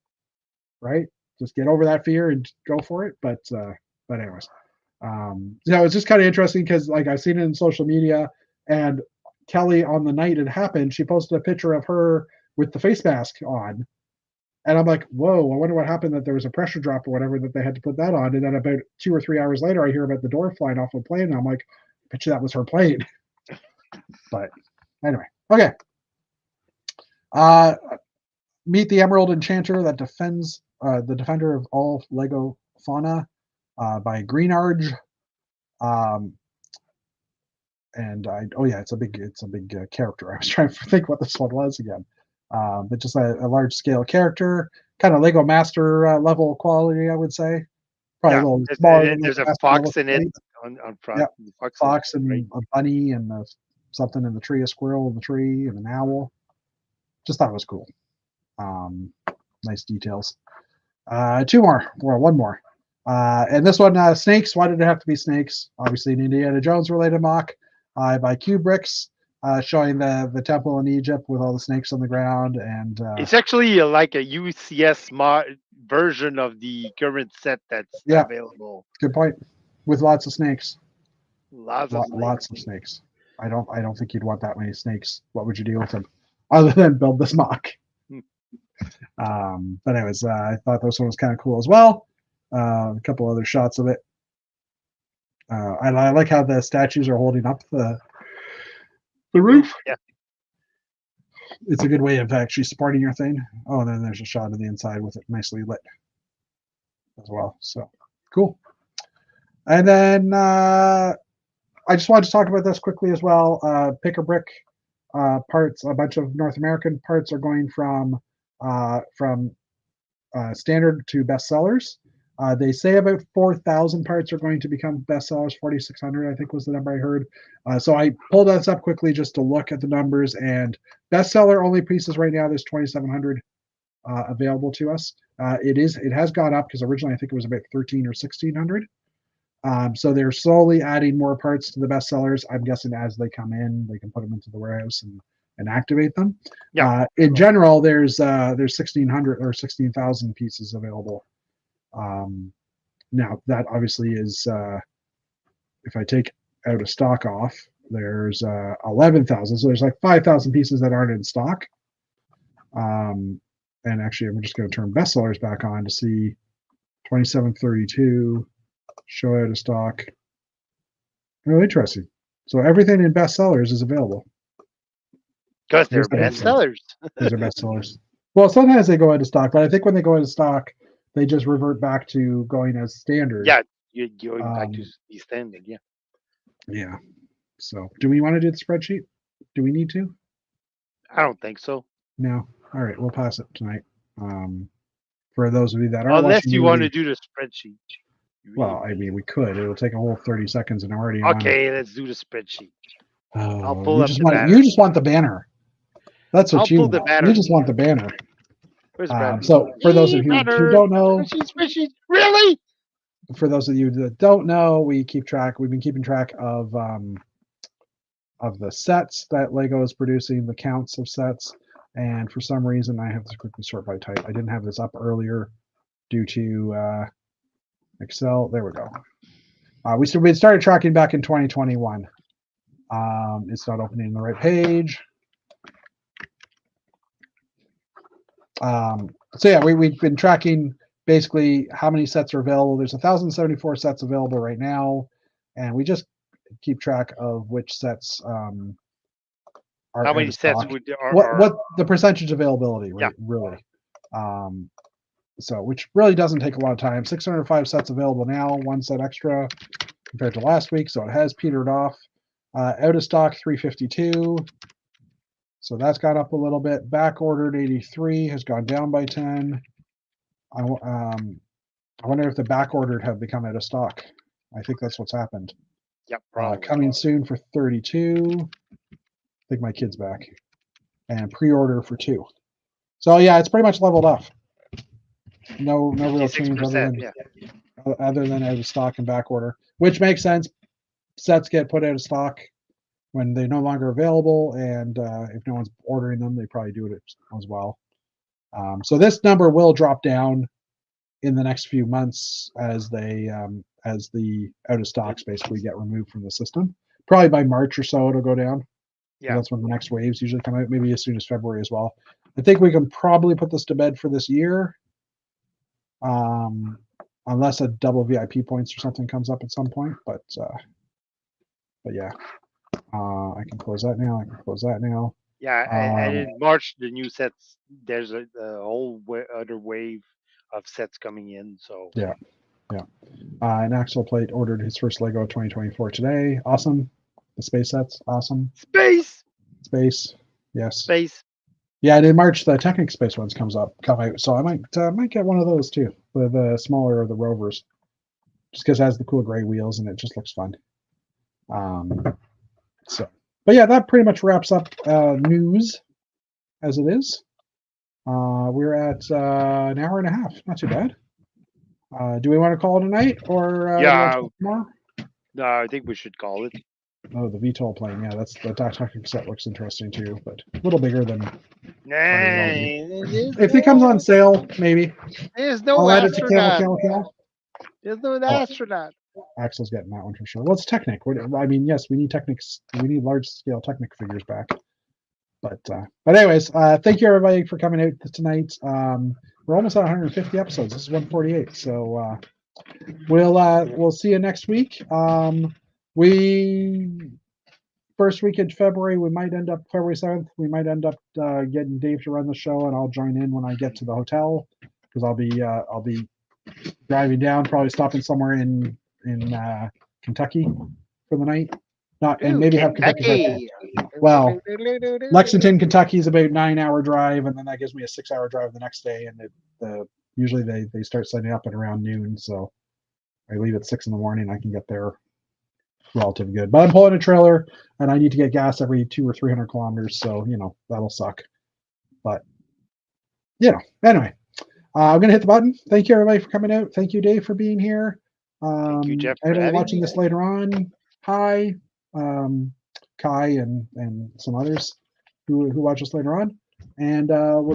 right? Just get over that fear and go for it. But anyways, it's just kind of interesting because I've seen it in social media, and Kelly, on the night it happened, she posted a picture of her with the face mask on. And I'm like, whoa, I wonder what happened, that there was a pressure drop or whatever, that they had to put that on. And then about 2 or 3 hours later, I hear about the door flying off a plane. And I'm like, I bet you that was her plane. But anyway, okay. Meet the Emerald Enchanter that defends the defender of all Lego fauna by Greenarge. And it's a big character. I was trying to think what this one was again, but just a large scale character, kind of Lego Master level quality, I would say. Probably a little smaller. There's a fox in it on front. Yeah, fox and a bunny and something in the tree, a squirrel in the tree, and an owl. Just thought it was cool. Nice details. One more. And this one, snakes. Why did it have to be snakes? Obviously, an Indiana Jones related mock by Kubricks, showing the temple in Egypt with all the snakes on the ground. And it's actually like a UCS version of the current set that's available. Good point. With lots of snakes. Lots of snakes. I don't think you'd want that many snakes. What would you do with them other than build this mock? But anyways, I thought this one was kind of cool as well. A couple other shots of it. I like how the statues are holding up the roof. Yeah. It's a good way of actually supporting your thing. Oh, and then there's a shot of the inside with it nicely lit as well. So cool. And then I just wanted to talk about this quickly as well. Pick a Brick parts, a bunch of North American parts are going from standard to bestsellers. They say about 4,000 parts are going to become bestsellers. 4,600, I think, was the number I heard. So I pulled this up quickly just to look at the numbers. And bestseller only pieces right now, there's 2,700 available to us. It has gone up because originally I think it was about 1,300 or 1,600. So they're slowly adding more parts to the bestsellers. I'm guessing as they come in, they can put them into the warehouse and activate them. Yeah. In general, there's 1,600 or 16,000 pieces available. Now that obviously is if I take out of stock off, there's 11,000. So there's like 5,000 pieces that aren't in stock. And actually, I'm just going to turn bestsellers back on to see 2732 show out of stock. Oh, interesting. So everything in bestsellers is available. Because they're bestsellers. These are bestsellers. Well, sometimes they go out of stock, but I think when they go out of stock, they just revert back to going as standard. Yeah, you're going back to the standard. Yeah. Yeah. So, do we want to do the spreadsheet? Do we need to? I don't think so. No. All right, we'll pass it tonight. For those of you that are unless you want to do the spreadsheet. Well, I mean, we could. It'll take a whole 30 seconds and already. Okay, let's do the spreadsheet. Oh, I'll pull up the banner. You just want the banner. That's what you want. The banner. You just want the banner. Where's the banner? So, for those of you who don't know, spreadsheet. Really? For those of you that don't know, we've been keeping track of the sets that Lego is producing, the counts of sets, and for some reason I have to quickly sort by type. I didn't have this up earlier due to Excel. There we go. We started tracking back in 2021. It's not opening the right page. So yeah, we've been tracking basically how many sets are available. There's 1,074 sets available right now, and we just keep track of which sets are. How many sets what the percentage availability, right? Yeah. Really. So which really doesn't take a lot of time. 605 sets available now, one set extra compared to last week, so it has petered off. Out of stock 352. So that's gone up a little bit. Back ordered 83 has gone down by 10. I wonder if the back ordered have become out of stock. I think that's what's happened. Yep, probably. Coming soon for 32. I think my kid's back. And pre-order for 2. So yeah, it's pretty much leveled off. No real change other than out of stock and back order, which makes sense. Sets get put out of stock when they're no longer available, and if no one's ordering them, they probably do it as well. So this number will drop down in the next few months as the out of stocks basically get removed from the system. Probably by March or so it'll go down. Yeah, that's when the next waves usually come out. Maybe as soon as February as well. I think we can probably put this to bed for this year, unless a double VIP points or something comes up at some point. But yeah. I can close that now. I can close that now. Yeah, and in March, the new sets, there's a whole other wave of sets coming in. So yeah. And Axel Plate ordered his first Lego 2024 today. Awesome. The space sets, awesome. Space. Yes. Space. Yeah, and in March the Technic Space ones come out. So I might get one of those too, the smaller of the rovers, just because it has the cool gray wheels and it just looks fun. So, but yeah, that pretty much wraps up news as it is. We're at an hour and a half. Not too bad. Do we want to call it a night or tomorrow? No, I think we should call it. Oh, the VTOL plane. Yeah, that's the Technic set looks interesting too, but a little bigger than. If it comes on sale, maybe. There's no astronaut. There's no astronaut. Axel's getting that one for sure. Well, it's Technic. I mean, yes, we need Technics. We need large scale Technic figures back. But anyways, thank you everybody for coming out tonight. We're almost at 150 episodes. This is 148. So we'll see you next week. first week in February, we might end up February 7th. We might end up getting Dave to run the show, and I'll join in when I get to the hotel because I'll be driving down, probably stopping somewhere in Kentucky for the night. And maybe have Kentucky. Well, Lexington, Kentucky is about 9-hour drive, and then that gives me a 6-hour drive the next day. And usually they start setting up at around noon, so I leave at 6 in the morning. I can get there relatively good. But I'm pulling a trailer, and I need to get gas every 200 or 300 kilometers, so that'll suck. But anyway, I'm gonna hit the button. Thank you everybody for coming out. Thank you, Dave, for being here. Thank you, Jeff. Everybody watching this later on, hi, Kai and some others who watch us later on, and we'll